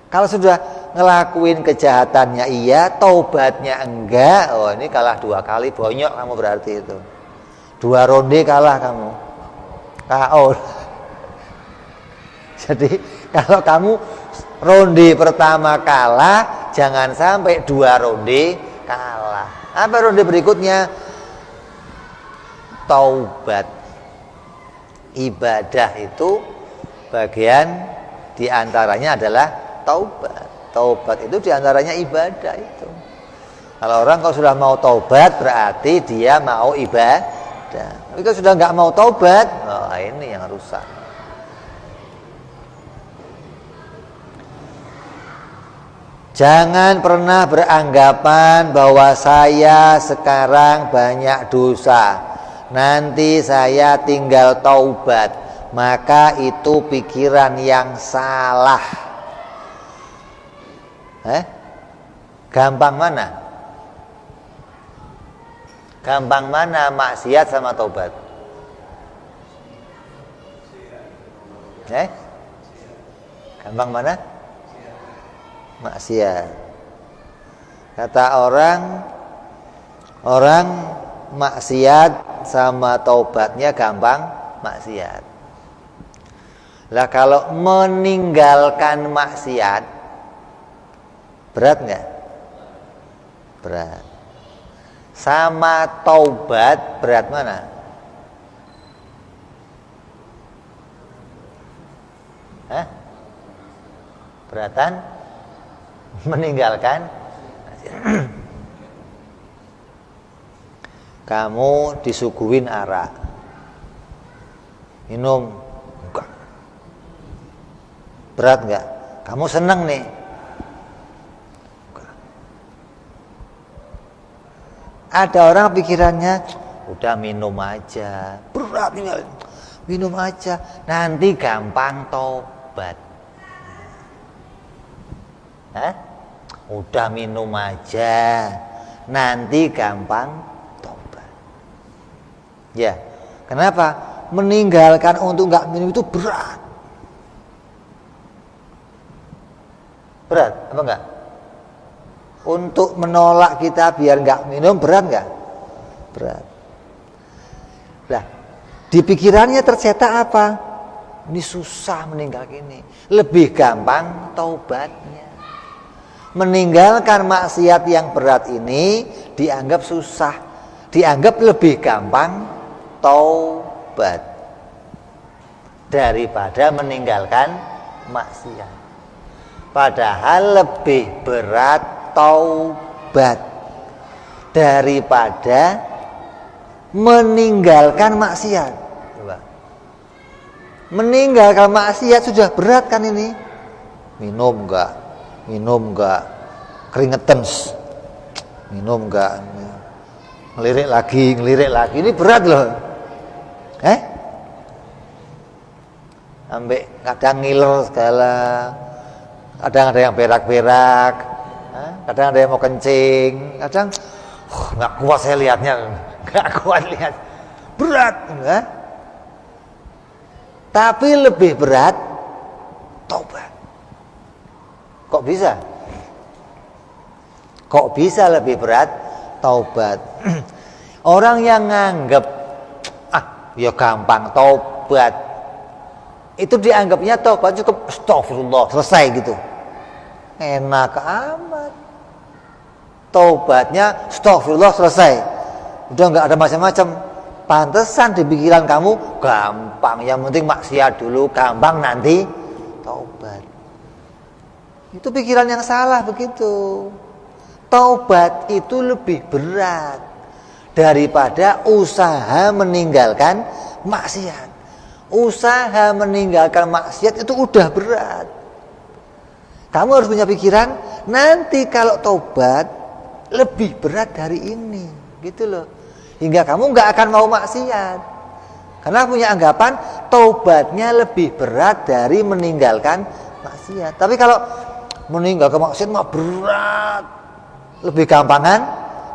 A: kalau sudah ngelakuin kejahatannya iya, taubatnya enggak, oh ini kalah 2 kali, bonyok kamu berarti itu. 2 ronde kalah kamu, KO. Jadi kalau kamu ronde pertama kalah, jangan sampai 2 ronde kalah. Apa ronde berikutnya? Taubat. Ibadah itu bagian diantaranya adalah taubat. Taubat itu diantaranya ibadah itu. Kalau orang kalau sudah mau taubat berarti dia mau ibadah. Tapi kalau sudah nggak mau taubat, oh, ini yang rusak. Jangan pernah beranggapan bahwa saya sekarang banyak dosa, nanti saya tinggal taubat, maka itu pikiran yang salah. Gampang mana? Gampang mana maksiat sama taubat? Gampang mana? Maksiat. Kata orang maksiat sama taubatnya gampang maksiat. Lah kalau meninggalkan maksiat berat nggak? Berat. Sama taubat berat mana? Beratan? Meninggalkan kamu disuguhin arak, minum, enggak. Berat enggak? Kamu seneng nih, enggak. Ada orang pikirannya udah minum aja, berat nih, minum aja, nanti gampang tobat. Udah minum aja, nanti gampang tobat. Ya, kenapa? Meninggalkan untuk nggak minum itu berat. Berat apa enggak? Untuk menolak kita biar nggak minum berat nggak? Berat. Nah, di pikirannya tercetak apa? Ini susah meninggalkan ini. Lebih gampang taubatnya. Meninggalkan maksiat yang berat ini dianggap susah, dianggap lebih gampang taubat daripada meninggalkan maksiat. Padahal lebih berat taubat daripada meninggalkan maksiat. Coba. Meninggalkan maksiat sudah berat kan ini? Minum enggak, keringetan, minum enggak, ngelirik lagi, ini berat loh. Ambek kadang ngiler segala, kadang ada yang berak-berak, kadang ada yang mau kencing, kadang nggak kuat saya lihatnya, nggak kuat lihat, berat, tapi lebih berat taubat. Kok bisa? Kok bisa lebih berat taubat? Orang yang nganggep ya gampang taubat, itu dianggapnya taubat cukup astagfirullah selesai gitu. Enak amat. Taubatnya astagfirullah selesai. Udah nggak ada macam-macam. Pantesan di pikiran kamu gampang, yang penting maksiat dulu, gampang nanti taubat. Itu pikiran yang salah begitu. Taubat itu lebih berat daripada usaha meninggalkan maksiat. Usaha meninggalkan maksiat itu udah berat. Kamu harus punya pikiran, nanti kalau taubat lebih berat dari ini, gitu loh. Hingga kamu nggak akan mau maksiat. Karena punya anggapan taubatnya lebih berat dari meninggalkan maksiat. maksiat. Tapi kalau meninggalkan maksiat mah berat, lebih gampangan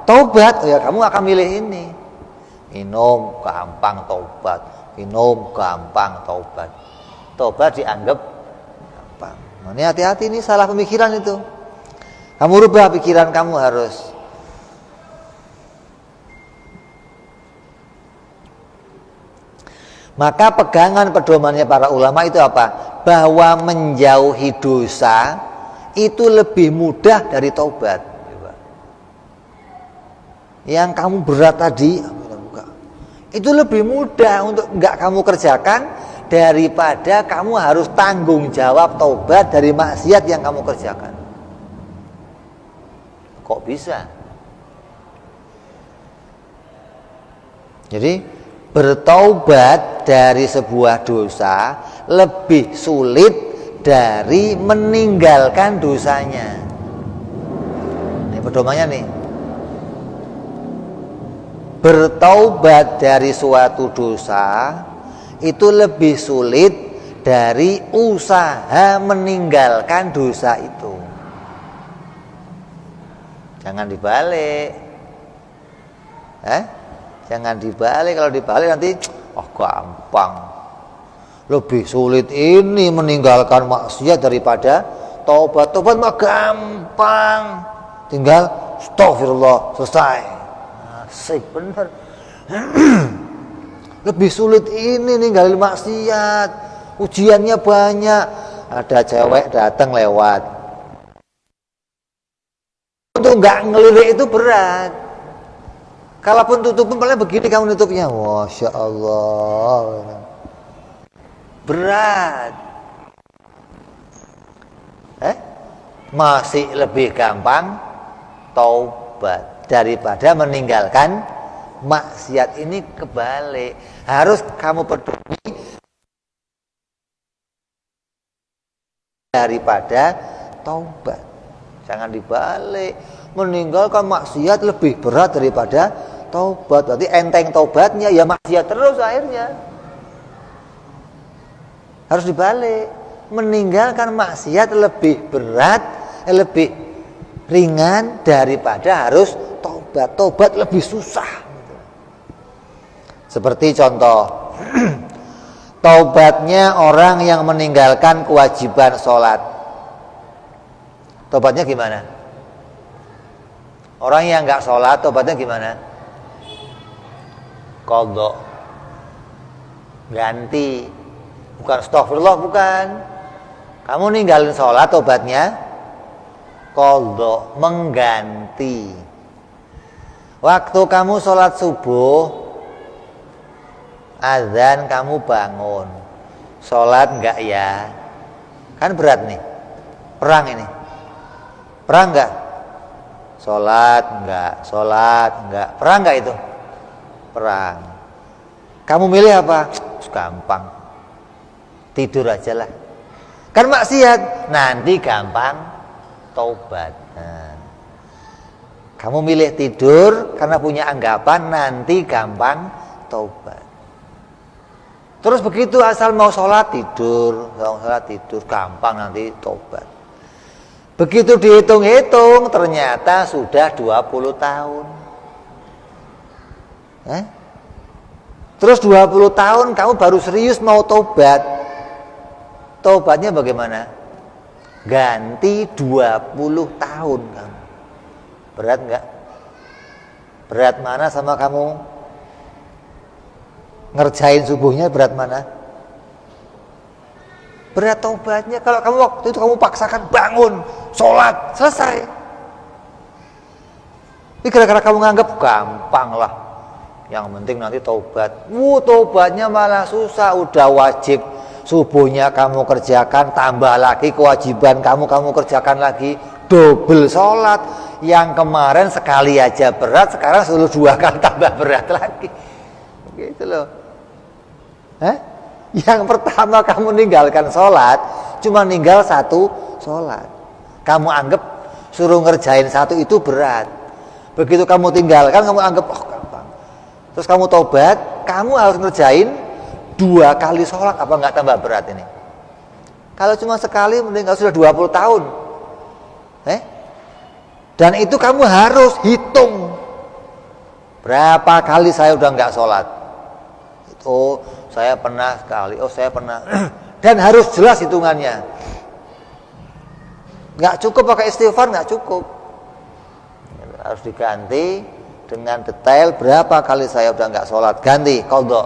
A: taubat. Ya kamu akan milih ini. Minum gampang taubat, minum gampang taubat. Taubat dianggap gampang. Nah, ini hati-hati, ini salah pemikiran itu. Kamu rubah pikiran kamu harus. Maka pegangan pedomannya para ulama itu apa? Bahwa menjauhi dosa itu lebih mudah dari taubat. Yang kamu berat tadi itu lebih mudah untuk enggak kamu kerjakan daripada kamu harus tanggung jawab taubat dari maksiat yang kamu kerjakan. Kok bisa? Jadi bertaubat dari sebuah dosa lebih sulit dari meninggalkan dosanya. Ini pedomannya nih. Bertaubat dari suatu dosa itu lebih sulit dari usaha meninggalkan dosa itu. Jangan dibalik. Jangan dibalik. Kalau dibalik nanti gampang. Lebih sulit ini meninggalkan maksiat daripada taubat. Taubat mah gampang. Tinggal astagfirullah, selesai. Asik bener. Lebih sulit ini ninggalin maksiat. Ujiannya banyak. Ada cewek datang lewat. Untuk nggak ngelirik itu berat. Kalaupun tutupin paling begini kamu nutupnya. Masya Allah. Berat. Masih lebih gampang taubat daripada meninggalkan maksiat. Ini kebalik. Harus kamu peduli daripada taubat. Jangan dibalik. Meninggalkan maksiat lebih berat daripada taubat. Berarti enteng taubatnya, ya maksiat terus akhirnya. Harus dibalik. Meninggalkan maksiat lebih berat, lebih ringan daripada harus taubat. Taubat lebih susah. Seperti contoh, taubatnya orang yang meninggalkan kewajiban sholat. Taubatnya gimana? Orang yang nggak sholat, taubatnya gimana? Qadha, ganti. Bukan astagfirullah, bukan. Kamu ninggalin sholat, taubatnya qadha, mengganti. Waktu kamu sholat subuh, azan kamu bangun, sholat enggak ya? Kan berat nih, perang ini. Perang enggak? Sholat enggak. Perang enggak itu? Perang. Kamu milih apa? Gampang. Tidur aja lah. Kan maksiat, nanti gampang taubat. Nah, kamu milih tidur karena punya anggapan nanti gampang taubat. Terus begitu asal mau sholat tidur, gampang nanti taubat. Begitu dihitung-hitung ternyata sudah 20 tahun. Terus 20 tahun kamu baru serius mau taubat. Taubatnya bagaimana? Ganti 20 tahun kamu. Berat enggak? Berat mana sama kamu ngerjain subuhnya, berat mana? Berat taubatnya. Kalau kamu waktu itu kamu paksakan bangun, sholat, selesai. Ini gara-gara kamu nganggap gampang lah. Yang penting nanti taubat. Taubatnya malah susah. Udah wajib subuhnya kamu kerjakan, tambah lagi kewajiban kamu kerjakan lagi, double sholat. Yang kemarin sekali aja berat, sekarang selalu 2 kali tambah berat lagi. Gitu loh. Yang pertama kamu ninggalkan sholat, cuma ninggal 1 sholat. Kamu anggap suruh ngerjain 1 itu berat. Begitu kamu tinggalkan, kamu anggap gampang. Terus kamu taubat, kamu harus ngerjain 2 kali sholat. Apa nggak tambah berat ini? Kalau cuma sekali mending kalau sudah 20 tahun. Dan itu kamu harus hitung. Berapa kali saya udah nggak sholat. Oh, saya pernah sekali. Oh, saya pernah. Dan harus jelas hitungannya. Nggak cukup pakai istighfar, nggak cukup. Harus diganti dengan detail berapa kali saya udah nggak sholat. Ganti, qadha.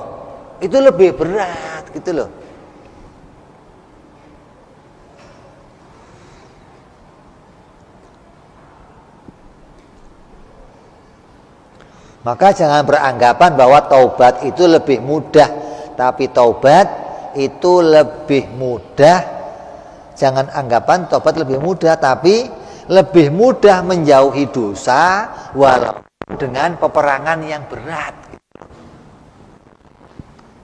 A: Itu lebih berat gitu loh. Maka jangan beranggapan bahwa taubat itu lebih mudah. Tapi taubat itu lebih mudah. Jangan anggapan taubat lebih mudah, tapi lebih mudah menjauhi dosa walaupun dengan peperangan yang berat.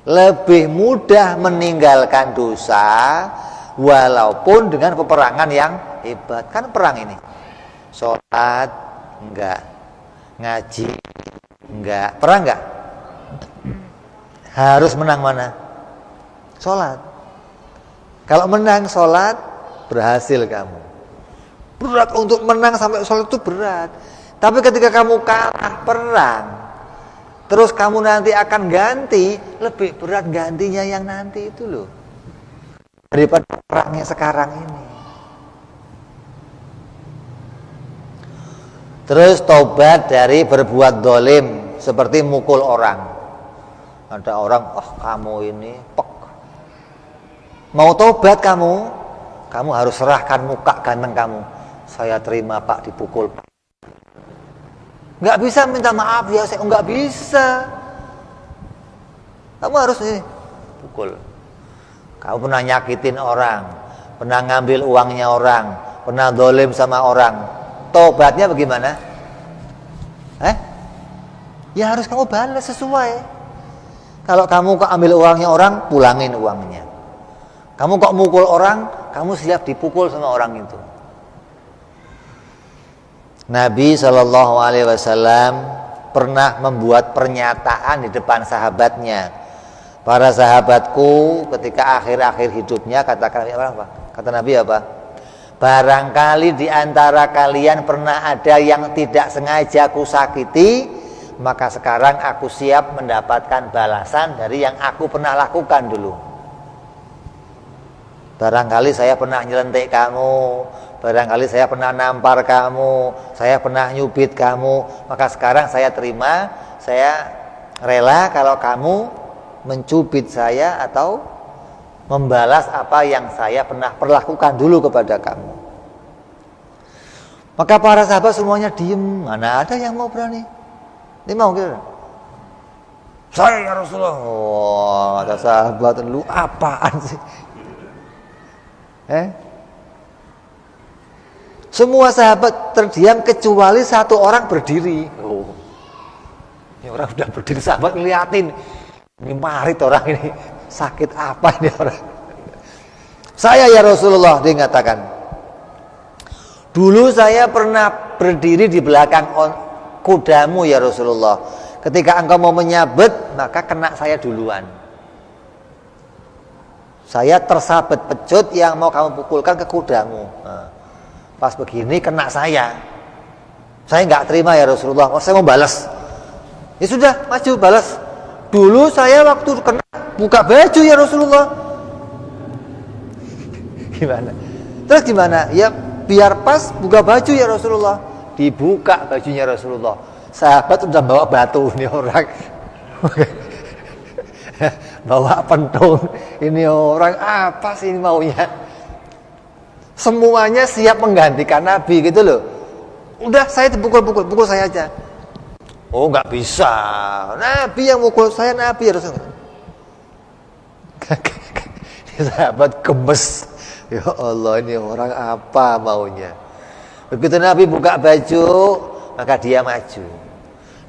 A: Lebih mudah meninggalkan dosa walaupun dengan peperangan yang hebat. Kan perang ini. Sholat enggak, ngaji enggak, perang enggak? Harus menang mana? Sholat. Kalau menang sholat, berhasil kamu. Berat untuk menang sampai sholat itu berat. Tapi ketika kamu kalah perang, terus kamu nanti akan ganti, lebih berat gantinya yang nanti itu loh, daripada perangnya sekarang ini. Terus taubat dari berbuat dolim, seperti mukul orang. Ada orang, kamu ini pek. Mau taubat kamu harus serahkan muka ganteng kamu. Saya terima Pak, dipukul Pak. Nggak bisa minta maaf ya, saya nggak bisa. Kamu harus pukul. Kamu pernah nyakitin orang, pernah ngambil uangnya orang, pernah dolim sama orang. Tobatnya bagaimana? Ya harus kamu balas sesuai. Kalau kamu kok ambil uangnya orang, pulangin uangnya. Kamu kok mukul orang, kamu siap dipukul sama orang itu. Nabi SAW pernah membuat pernyataan di depan sahabatnya. Para sahabatku ketika akhir-akhir hidupnya, kata Nabi apa? Barangkali di antara kalian pernah ada yang tidak sengaja aku sakiti, maka sekarang aku siap mendapatkan balasan dari yang aku pernah lakukan dulu. Barangkali saya pernah nyelentik kamu, barangkali saya pernah nampar kamu, saya pernah nyubit kamu, maka sekarang saya terima, saya rela kalau kamu mencubit saya atau membalas apa yang saya pernah perlakukan dulu kepada kamu. Maka para sahabat semuanya diem. Mana ada yang mau berani? Ini mau gitu. Saya ya Rasulullah. Kata sahabat, lu apaan sih? Semua sahabat terdiam kecuali satu orang berdiri. Ini orang udah berdiri, sahabat ngeliatin. Ini marit orang ini. Sakit apa ini orang? Saya ya Rasulullah, dia mengatakan, dulu saya pernah berdiri di belakang kudamu ya Rasulullah. Ketika engkau mau menyabet, maka kena saya duluan. Saya tersabet pecut yang mau kamu pukulkan ke kudamu. Pas begini kena saya. Saya nggak terima ya Rasulullah. Saya mau balas. Ya sudah, maju balas. Dulu saya waktu kena buka baju ya Rasulullah. Gimana? Terus gimana? Ya biar pas buka baju ya Rasulullah. Dibuka bajunya Rasulullah. Sahabat udah bawa batu ini orang. Bawa pentung. Ini orang apa sih ini maunya? Semuanya siap menggantikan Nabi gitu loh. Udah saya pukul saya aja. Oh nggak bisa. Nabi yang mukul saya, Nabi ya Rasulullah. Sahabat gemes. Ya Allah, ini orang apa maunya? Begitu Nabi buka baju, maka dia maju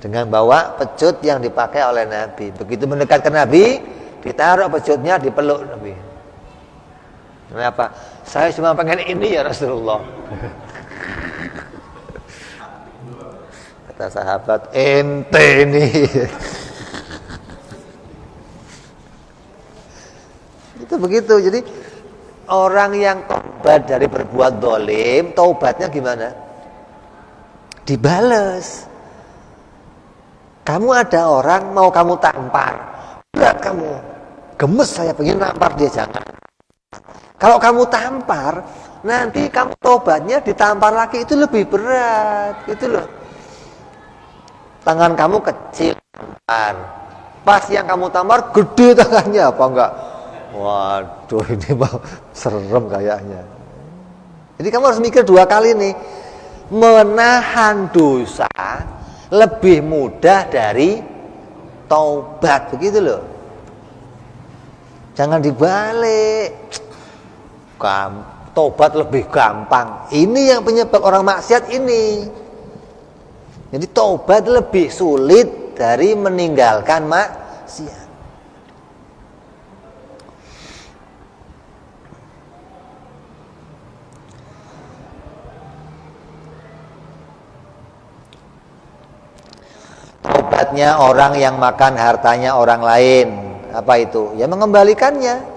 A: dengan bawa pecut yang dipakai oleh Nabi. Begitu mendekat ke Nabi, ditaruh pecutnya, dipeluk Nabi. Kenapa? Saya cuma pengen ini ya Rasulullah. Kata sahabat, ente nih. Itu begitu. Jadi orang yang tobat dari berbuat dolim, taubatnya gimana? Dibales. Kamu ada orang mau kamu tampar, berat kamu, gemes saya pengen nampar dia, jangan. Kalau kamu tampar, nanti kamu tobatnya ditampar lagi, itu lebih berat, gitu loh. Tangan kamu kecil, tampar. Pas yang kamu tampar gede tangannya, apa enggak? Waduh, ini mah serem kayaknya. Jadi kamu harus mikir 2 kali nih. Menahan dosa lebih mudah dari taubat, begitu loh. Jangan dibalik. Taubat lebih gampang. Ini yang penyebab orang maksiat ini. Jadi taubat lebih sulit dari meninggalkan maksiat. Taubatnya orang yang makan hartanya orang lain. Apa itu? Ya mengembalikannya.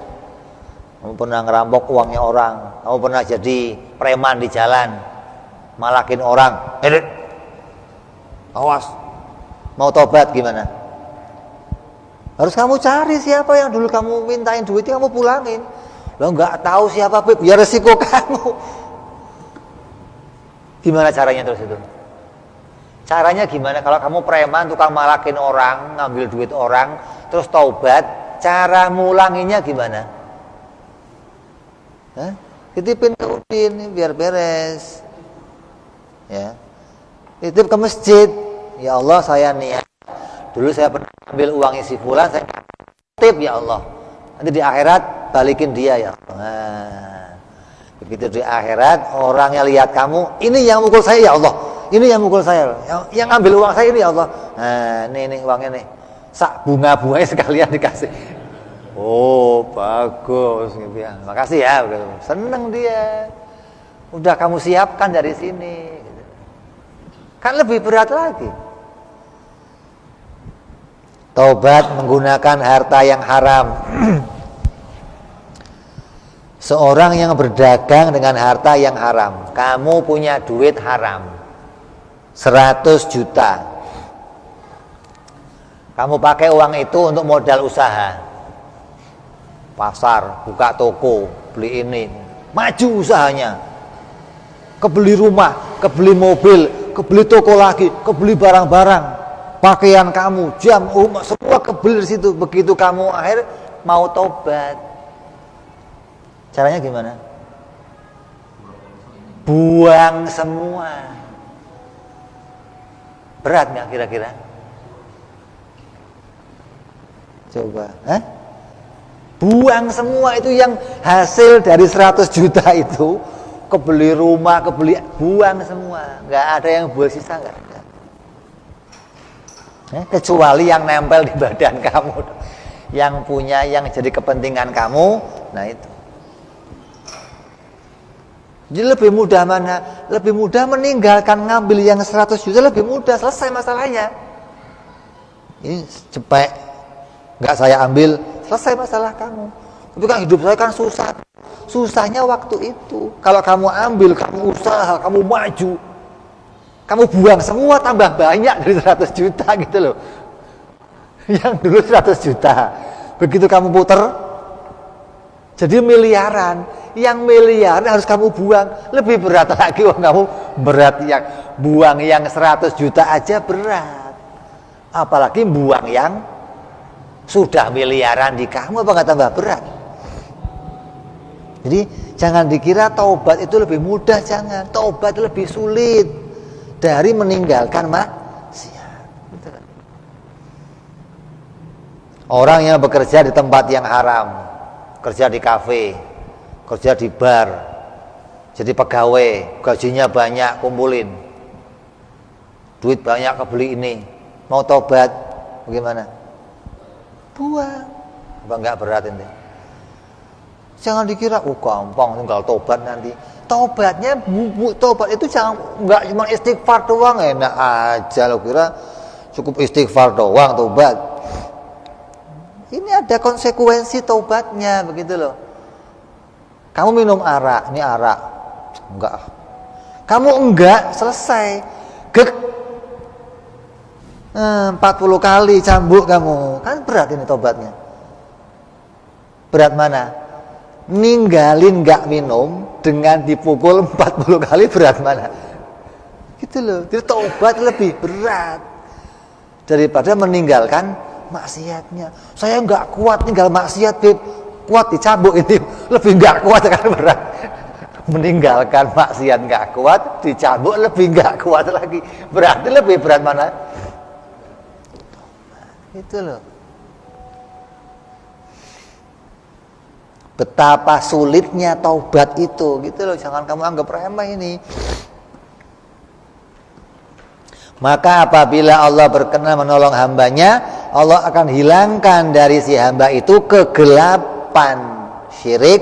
A: Kamu pernah ngerampok uangnya orang, kamu pernah jadi preman di jalan, malakin orang, awas, mau tobat gimana? Harus kamu cari siapa yang dulu kamu mintain duitnya, kamu pulangin. Lo nggak tahu siapa, ya resiko kamu. Gimana caranya terus itu? Caranya gimana? Kalau kamu preman, tukang malakin orang, ngambil duit orang, terus taubat, cara mulanginya gimana? Titipin ke Udin biar beres, ya. Titip ke masjid, ya Allah saya niat, dulu saya pernah ambil uang isi fulan, saya titip ya Allah, nanti di akhirat balikin dia ya Allah. Nah, begitu di akhirat orangnya lihat kamu, ini yang mukul saya ya Allah, ini yang mukul saya, yang ambil uang saya ini ya Allah. Nah ini uangnya nih, sak bunga-bunganya sekalian dikasih. Oh bagus, gitu ya. Makasih ya, seneng dia. Udah kamu siapkan dari sini. Kan lebih berat lagi. Taubat menggunakan harta yang haram. Seorang yang berdagang dengan harta yang haram. Kamu punya duit haram 100 juta. Kamu pakai uang itu untuk modal usaha. Pasar, buka toko, beli ini, maju usahanya, kebeli rumah, kebeli mobil, kebeli toko lagi, kebeli barang-barang, pakaian kamu, jam, semua kebeli di situ. Begitu kamu akhir mau tobat, caranya gimana? Buang semua. Berat nggak kira-kira? Coba, buang semua itu yang hasil dari 100 juta itu, kebeli rumah, buang semua, nggak ada yang buat sisa, nggak ada. Kecuali yang nempel di badan kamu, yang punya, yang jadi kepentingan kamu, nah itu. Jadi lebih mudah mana? Lebih mudah meninggalkan, ngambil yang 100 juta lebih mudah, selesai masalahnya. Ini cepet, nggak saya ambil, selesai masalah kamu. Tapi kan hidup saya kan susah. Susahnya waktu itu. Kalau kamu ambil, kamu usaha, kamu maju, kamu buang semua, tambah banyak dari 100 juta gitu loh. Yang dulu 100 juta, begitu kamu puter, jadi miliaran. Yang miliaran harus kamu buang. Lebih berat lagi, kamu berat yang buang yang 100 juta aja berat. Apalagi buang yang sudah miliaran di kamu, apa nggak tambah berat? Jadi jangan dikira taubat itu lebih mudah, jangan. Taubat lebih sulit dari meninggalkan maksiat. Orang yang bekerja di tempat yang haram, kerja di kafe, kerja di bar, jadi pegawai, gajinya banyak, kumpulin duit banyak, kebeli ini, mau taubat bagaimana? Buang. Apa enggak berat ini? Jangan dikira gampang tinggal tobat nanti. Tobatnya, tobat itu jangan enggak cuma istighfar doang, enak aja lo kira cukup istighfar doang tobat. Ini ada konsekuensi tobatnya, begitu loh. Kamu minum arak, ini arak. Enggak. Kamu enggak, selesai. Gek. 40 kali cambuk kamu. Kan berat ini tobatnya. Berat mana? Ninggalin enggak minum dengan dipukul 40 kali berat mana? Gitu loh. Jadi tobat lebih berat daripada meninggalkan maksiatnya. Saya enggak kuat tinggal maksiat, Beb. Kuat dicambuk ini lebih enggak kuat kan berat. Meninggalkan maksiat enggak kuat, dicambuk lebih enggak kuat lagi. Berarti lebih berat mana? Itu loh. Betapa sulitnya taubat itu, gitu loh. Jangan kamu anggap remeh ini. Maka apabila Allah berkenan menolong hambanya, Allah akan hilangkan dari si hamba itu kegelapan syirik,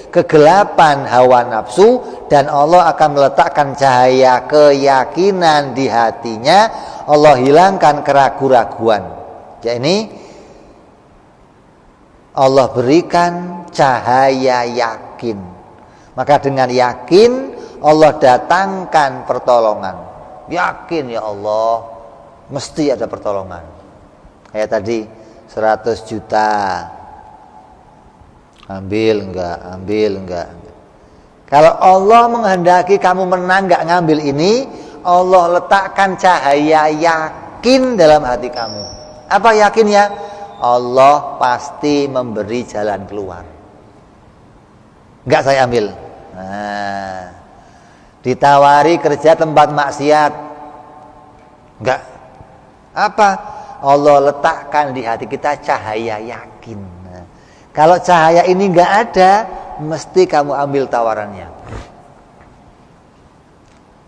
A: kegelapan hawa nafsu, dan Allah akan meletakkan cahaya keyakinan di hatinya. Allah hilangkan keraguan-raguan. Ya, ini Allah berikan cahaya yakin. Maka dengan yakin Allah datangkan pertolongan. Yakin ya Allah mesti ada pertolongan. Kayak tadi 100 juta. Ambil enggak. Kalau Allah menghendaki kamu menang enggak ngambil ini, Allah letakkan cahaya yakin dalam hati kamu. Apa yakinnya? Allah pasti memberi jalan keluar. Enggak saya ambil. Nah, ditawari kerja tempat maksiat, enggak. Apa? Allah letakkan di hati kita cahaya yakin. Nah, kalau cahaya ini enggak ada, mesti kamu ambil tawarannya.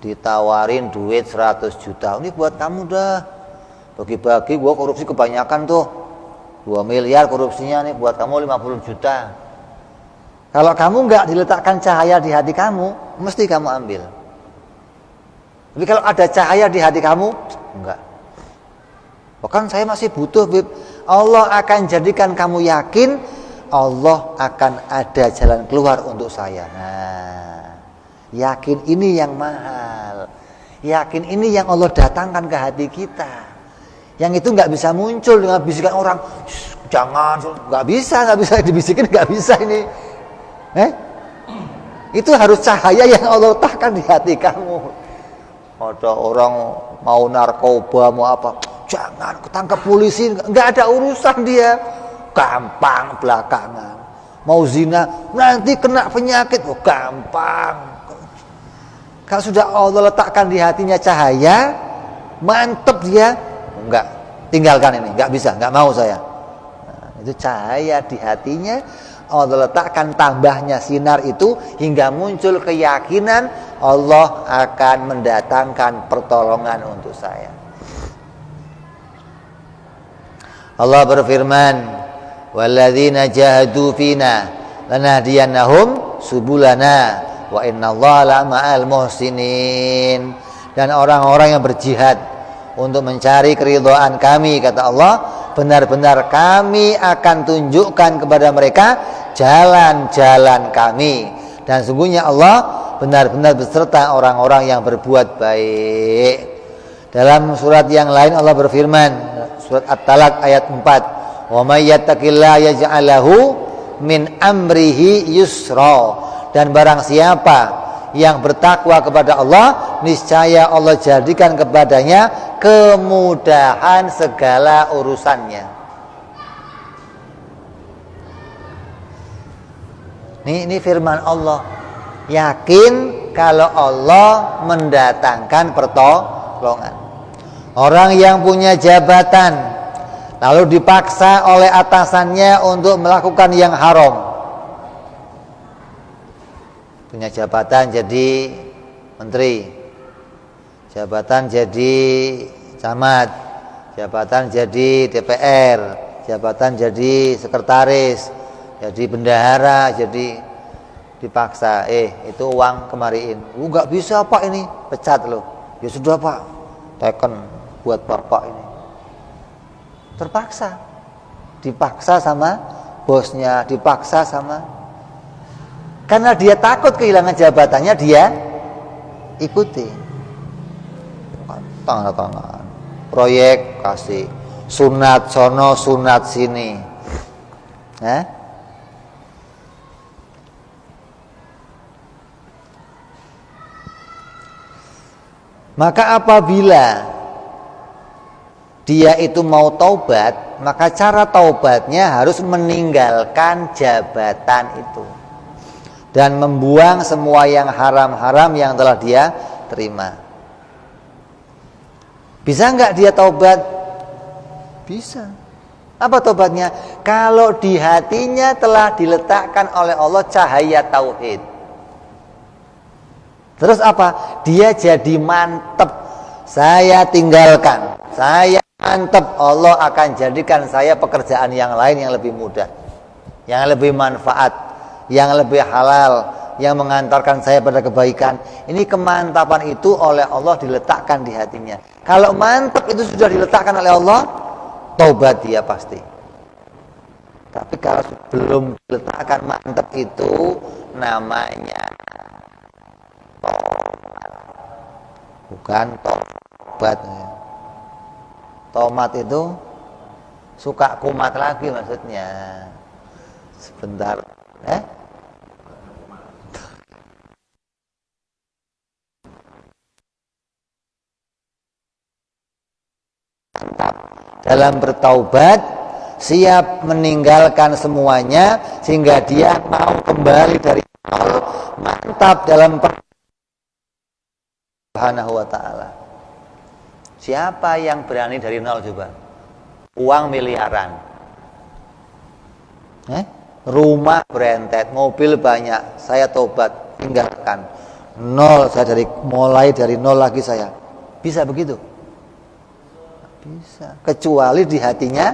A: Ditawarin duit 100 juta, ini buat kamu dah. Bagi-bagi, gua korupsi kebanyakan tuh. 2 miliar korupsinya nih, buat kamu 50 juta. Kalau kamu enggak diletakkan cahaya di hati kamu, mesti kamu ambil. Tapi kalau ada cahaya di hati kamu, enggak. Bahkan saya masih butuh, Bib. Allah akan jadikan kamu yakin, Allah akan ada jalan keluar untuk saya. Nah, yakin ini yang mahal. Yakin ini yang Allah datangkan ke hati kita. Yang itu enggak bisa muncul dengan bisikan orang. Jangan, enggak bisa dibisikin, enggak bisa ini. Itu harus cahaya yang Allah letakkan di hati kamu. Ada orang mau narkoba, mau apa, jangan ketangkap polisi, enggak ada urusan dia. Gampang belakangan. Mau zina, nanti kena penyakit, gampang. Kalau sudah Allah letakkan di hatinya cahaya, mantep dia, enggak, tinggalkan ini, enggak bisa, enggak mau saya. Nah, itu cahaya di hatinya. Allah letakkan tambahnya sinar itu hingga muncul keyakinan Allah akan mendatangkan pertolongan untuk saya. Allah berfirman, "Walladzina jahadu fina lanahdiyannahum subulana wa innallaha lama'al muhsinin." Dan orang-orang yang berjihad untuk mencari keridhaan kami, kata Allah, benar-benar kami akan tunjukkan kepada mereka jalan-jalan kami, dan sungguhnya Allah benar-benar beserta orang-orang yang berbuat baik. Dalam surat yang lain Allah berfirman, surat At-Talaq ayat 4, "Wa may yattaqillaha yaj'al lahu min amrihi yusra." Dan barang siapa yang bertakwa kepada Allah, niscaya Allah jadikan kepadanya kemudahan segala urusannya. Ini firman Allah. Yakin kalau Allah mendatangkan pertolongan. Orang yang punya jabatan lalu dipaksa oleh atasannya untuk melakukan yang haram. Punya jabatan jadi menteri, jabatan jadi camat, jabatan jadi DPR, jabatan jadi sekretaris, jadi bendahara, jadi dipaksa, itu uang kemariin. Enggak bisa Pak, ini pecat loh. Ya sudah Pak, teken buat Bapak ini. Terpaksa, dipaksa sama bosnya, dipaksa sama Karena dia takut kehilangan jabatannya, dia ikuti. Tangan-tangan. Proyek kasih. Sunat sono, sunat sini. Maka apabila dia itu mau taubat, maka cara taubatnya harus meninggalkan jabatan itu dan membuang semua yang haram-haram yang telah dia terima. Bisa enggak dia taubat? Bisa. Apa taubatnya? Kalau di hatinya telah diletakkan oleh Allah cahaya tauhid. Terus apa? Dia jadi mantep. Saya tinggalkan. Saya mantep. Allah akan jadikan saya pekerjaan yang lain yang lebih mudah, yang lebih manfaat, yang lebih halal, yang mengantarkan saya pada kebaikan. Ini kemantapan itu oleh Allah diletakkan di hatinya. Kalau mantep itu sudah diletakkan oleh Allah, taubat dia pasti. Tapi kalau belum diletakkan mantep itu, namanya bukan tobat. Tomat itu suka kumat lagi maksudnya. Sebentar, dalam bertaubat, siap meninggalkan semuanya sehingga dia mau kembali dari nol, mantap dalam Subhanahu wa ta'ala. Siapa yang berani dari nol coba? Uang miliaran, rumah berentet, mobil banyak, saya tobat, tinggalkan nol, saya mulai dari nol lagi saya. Bisa begitu? Bisa, kecuali di hatinya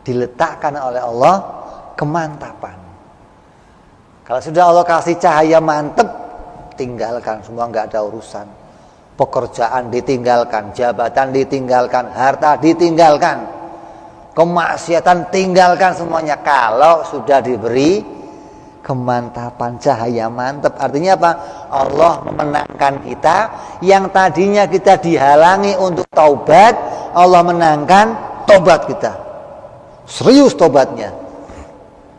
A: diletakkan oleh Allah kemantapan. Kalau sudah Allah kasih cahaya mantep, tinggalkan semua, nggak ada urusan. Pekerjaan ditinggalkan, jabatan ditinggalkan, harta ditinggalkan, kemaksiatan tinggalkan semuanya. Kalau sudah diberi kemantapan cahaya mantep, artinya apa? Allah memenangkan kita. Yang tadinya kita dihalangi untuk taubat, Allah menangkan taubat kita. Serius taubatnya.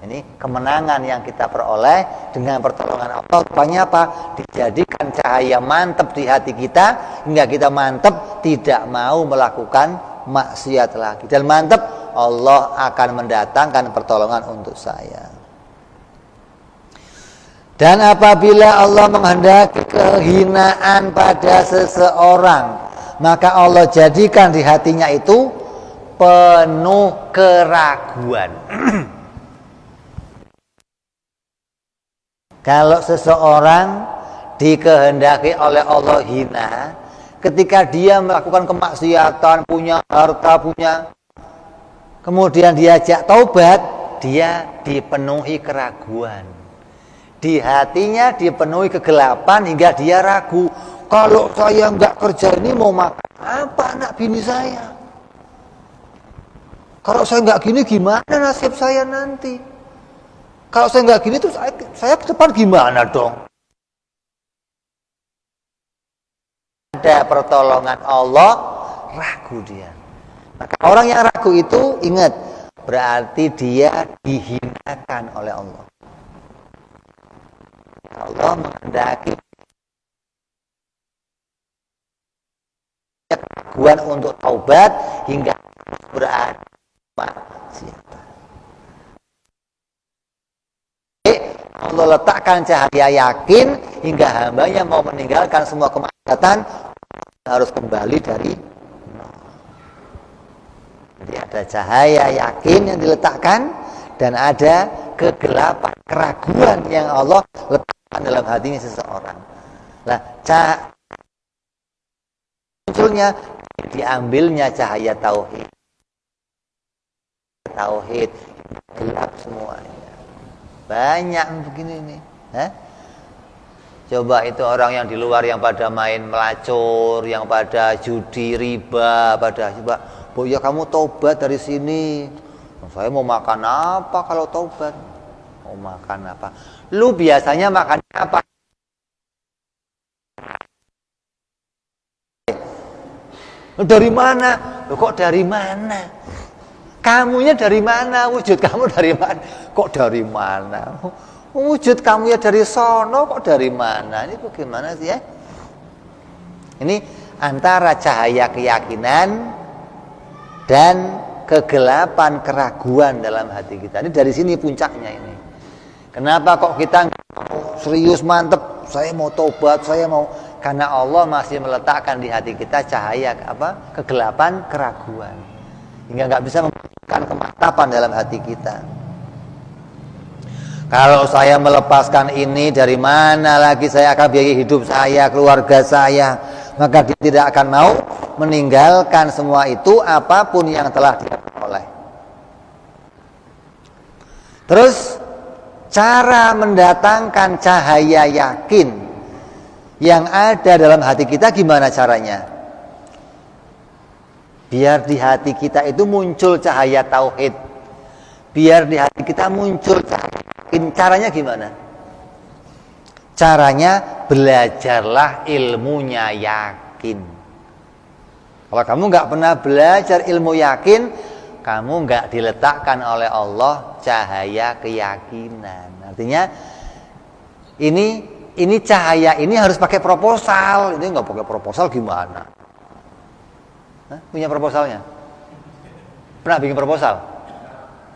A: Ini kemenangan yang kita peroleh dengan pertolongan Allah. Rupanya apa? Dijadikan cahaya mantep di hati kita hingga kita mantep tidak mau melakukan maksiat lagi. Dan mantep Allah akan mendatangkan pertolongan untuk saya. Dan apabila Allah menghendaki kehinaan pada seseorang, maka Allah jadikan di hatinya itu penuh keraguan. Kalau seseorang dikehendaki oleh Allah hina, ketika dia melakukan kemaksiatan, punya harta, kemudian diajak taubat, dia dipenuhi keraguan. Di hatinya dipenuhi kegelapan hingga dia ragu. Kalau saya nggak kerja ini mau makan apa anak bini saya? Kalau saya nggak gini gimana nasib saya nanti? Kalau saya nggak gini terus saya ke depan gimana dong? Ada pertolongan Allah, ragu dia. Maka orang yang ragu itu ingat, berarti dia dihinakan oleh Allah. Allah menghendaki keraguan untuk taubat hingga berada maksiat. Allah letakkan cahaya yakin hingga hambanya mau meninggalkan semua kemaksiatan harus kembali dari nol. Jadi ada cahaya yakin yang diletakkan dan ada kegelapan, keraguan yang Allah letakkan dalam hatinya seseorang. Nah, munculnya diambilnya cahaya tauhid. Tauhid gelap semuanya. Banyak begini nih. Coba itu orang yang di luar yang pada main melacur, yang pada judi, riba, pada coba, "Bu, ya kamu taubat dari sini." Saya mau makan apa kalau taubat? Mau makan apa? Lu biasanya makan apa? Dari mana? Loh, kok dari mana? Kamunya dari mana? Wujud kamu dari mana? Kok dari mana? Wujud kamu ya dari sono, kok dari mana? Ini bagaimana sih ya? Ini antara cahaya keyakinan dan kegelapan keraguan dalam hati kita. Ini dari sini puncaknya ini. Kenapa kok kita serius mantep? Saya mau tobat, saya mau, karena Allah masih meletakkan di hati kita cahaya kegelapan keraguan, hingga nggak bisa memberikan kemantapan dalam hati kita. Kalau saya melepaskan ini, dari mana lagi saya akan biayai hidup saya, keluarga saya? Maka dia tidak akan mau meninggalkan semua itu, apapun yang telah dia peroleh. Terus cara mendatangkan cahaya yakin yang ada dalam hati kita gimana caranya? Biar di hati kita itu muncul cahaya tauhid, biar di hati kita muncul cahaya yakin. Caranya gimana? Caranya belajarlah ilmunya yakin. Kalau kamu nggak pernah belajar ilmu yakin, kamu nggak diletakkan oleh Allah cahaya keyakinan. Artinya ini cahaya ini harus pakai proposal. Ini nggak pakai proposal gimana? Hah? Punya proposalnya? Pernah bikin proposal?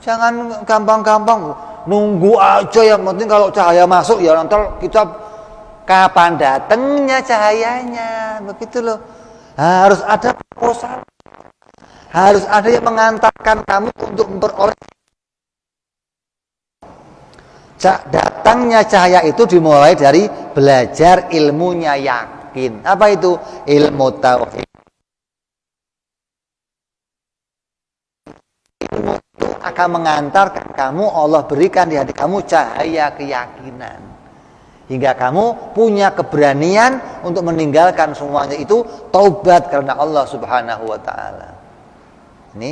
A: Jangan gampang-gampang, nunggu aja. Yang penting kalau cahaya masuk ya nanti kita kapan datangnya cahayanya, begitu loh. Harus ada proposal, harus ada yang mengantarkan kamu untuk memperoleh. Datangnya cahaya itu dimulai dari belajar ilmunya yakin. Apa itu? Ilmu tauhid. Ilmu itu akan mengantarkan kamu, Allah berikan di hati kamu cahaya keyakinan, hingga kamu punya keberanian untuk meninggalkan semuanya itu, taubat karena Allah Subhanahu wa taala. Ini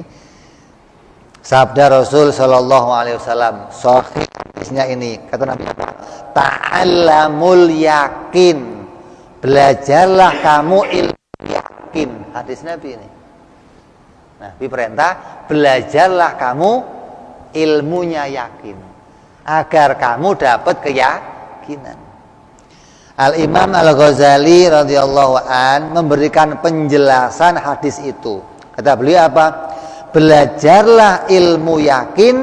A: sabda Rasul sallallahu alaihi wasallam, sahih hadisnya ini. Kata Nabi apa? Ta'allamul yakin. Belajarlah kamu ilmu yakin. Hadis Nabi ini. Nabi perintah, belajarlah kamu ilmunya yakin agar kamu dapat keyakinan. Al-Imam Al-Ghazali radhiyallahu an memberikan penjelasan hadis itu. Kata beliau apa? Belajarlah ilmu yakin,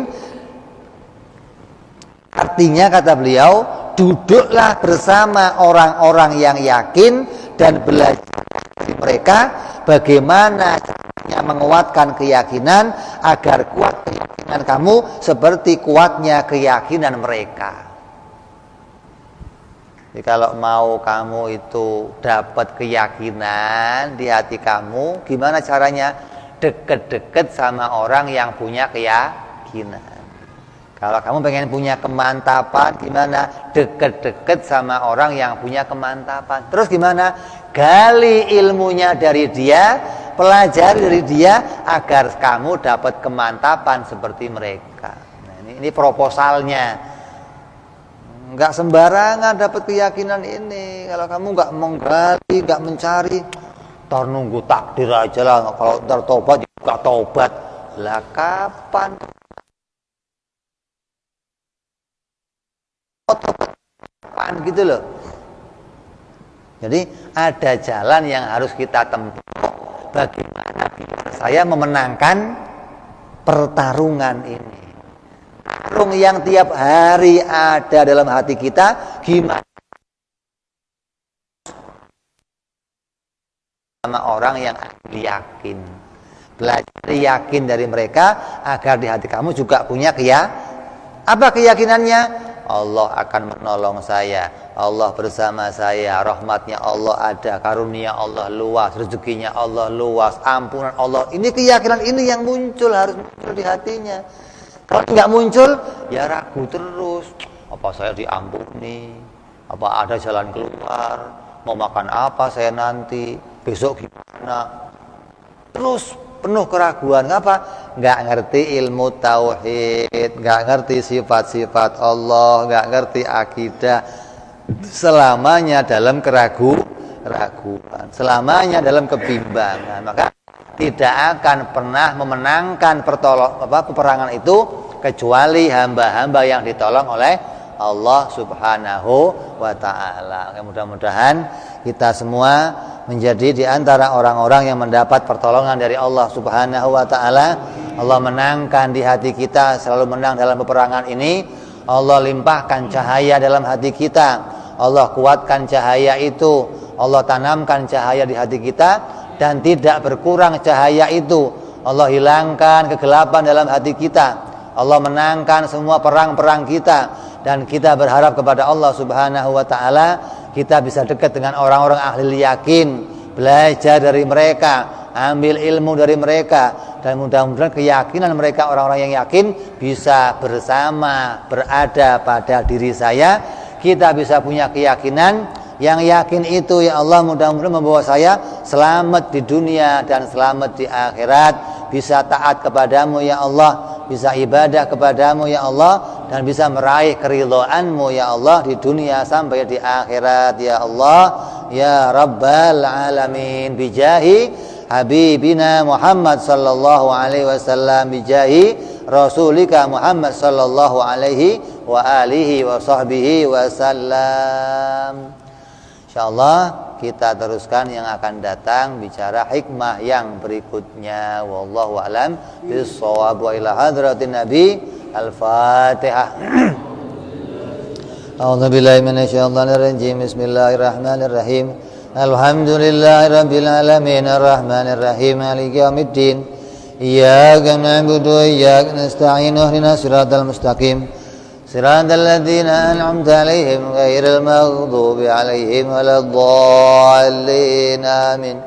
A: artinya kata beliau, duduklah bersama orang-orang yang yakin dan belajar dari mereka bagaimana caranya menguatkan keyakinan agar kuat keyakinan kamu seperti kuatnya keyakinan mereka. Jadi kalau mau kamu itu dapat keyakinan di hati kamu, gimana caranya? Deket-deket sama orang yang punya keyakinan. Kalau kamu pengen punya kemantapan, gimana? Deket-deket sama orang yang punya kemantapan. Terus gimana? Gali ilmunya dari dia, pelajari dari dia agar kamu dapat kemantapan seperti mereka. Nah, ini proposalnya. Enggak sembarangan dapat keyakinan ini. Kalau kamu enggak menggali, enggak mencari, ntar nunggu takdir aja lah. Kalau ntar tobat juga tobat. Lah kapan? Kapan gitu loh. Jadi ada jalan yang harus kita tempuh. Bagaimana saya memenangkan pertarungan ini? Tarung yang tiap hari ada dalam hati kita, gimana sama orang yang yakin. Belajar yakin dari mereka agar di hati kamu juga punya apa keyakinannya? Allah akan menolong saya, Allah bersama saya, rahmatnya Allah ada, karunia Allah luas, rezekinya Allah luas, ampunan Allah. Ini keyakinan ini yang muncul, harus muncul di hatinya. Kalau nggak muncul, ya ragu terus. Apa saya diampuni? Apa ada jalan keluar? Mau makan apa saya nanti? Besok gimana? Terus penuh keraguan. Ngapa? Nggak ngerti ilmu tauhid, nggak ngerti sifat-sifat Allah, nggak ngerti akidah. Selamanya dalam keraguan, selamanya dalam kebimbangan. Maka tidak akan pernah memenangkan peperangan itu kecuali hamba-hamba yang ditolong oleh Allah Subhanahu wa ta'ala. Mudah-mudahan kita semua menjadi di antara orang-orang yang mendapat pertolongan dari Allah Subhanahu wa ta'ala. Allah menangkan di hati kita, selalu menang dalam peperangan ini. Allah limpahkan cahaya dalam hati kita. Allah kuatkan cahaya itu. Allah tanamkan cahaya di hati kita dan tidak berkurang cahaya itu. Allah hilangkan kegelapan dalam hati kita. Allah menangkan semua perang-perang kita. Dan kita berharap kepada Allah Subhanahu wa ta'ala, kita bisa dekat dengan orang-orang ahli yakin, belajar dari mereka, ambil ilmu dari mereka, dan mudah-mudahan keyakinan mereka, orang-orang yang yakin, bisa bersama berada pada diri saya. Kita bisa punya keyakinan yang yakin itu, ya Allah, mudah-mudahan membawa saya selamat di dunia dan selamat di akhirat, bisa taat kepadamu ya Allah, bisa ibadah kepadamu ya Allah, dan bisa meraih keridhaan-Mu ya Allah di dunia sampai di akhirat ya Allah ya Rabbal Alamin. Bijahi Habibina Muhammad sallallahu alaihi wasallam, bijahi Rasulika Muhammad sallallahu alaihi wa alihi wa sahbihi wasallam. InsyaAllah kita teruskan yang akan datang bicara hikmah yang berikutnya. Wallahu a'lam bis-shawab. Wa ila hadratin Nabi. Al-Fatihah. A'udzu billahi minasyaitonir rajim. Bismillahirrahmanirrahim. Alhamdulillahirabbil alamin arrahmanir rahim maliki yaumiddin. Iyyaka na'budu wa iyyaka nasta'in ihdinas siratal mustaqim. صراط الذين أنعمت عليهم غير المغضوب عليهم ولا الضالين آمين.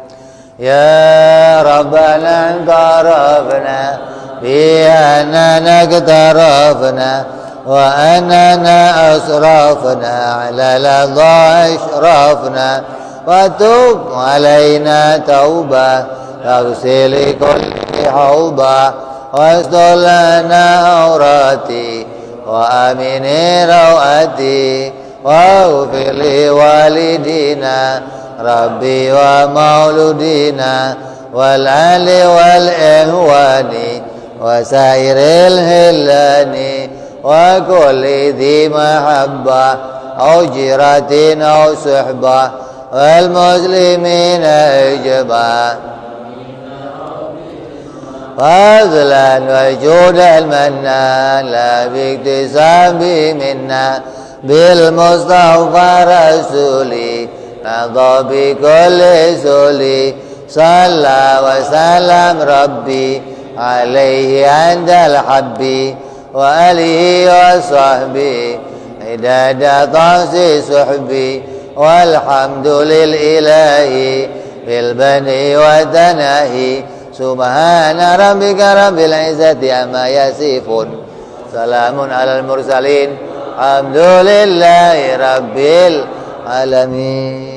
A: يا ربنا اعترفنا بأننا اقترفنا وأننا أسرفنا على لظى أشرفنا وتب علينا توبة تغسل كل حوبة واستر لنا عوراتي وآمن روعتي واغفر لوالدينا ربي ومولودينا والآل والإخوان وسائر الهلان وكل ذي محبة أو جيرة أو صحبة والمسلمين إجماعا فضلا وجودا المنان لا باكتساب منا بالمصطفى رسولي نضى بكل سولي صلى وسلم ربي عليه عند الحب وآله وصحبه عدد طاس صحبي والحمد للإله بالبني والتناهي سبحان ربك رب العزة عما يصفون سلام على المرسلين الحمد لله رب العالمين.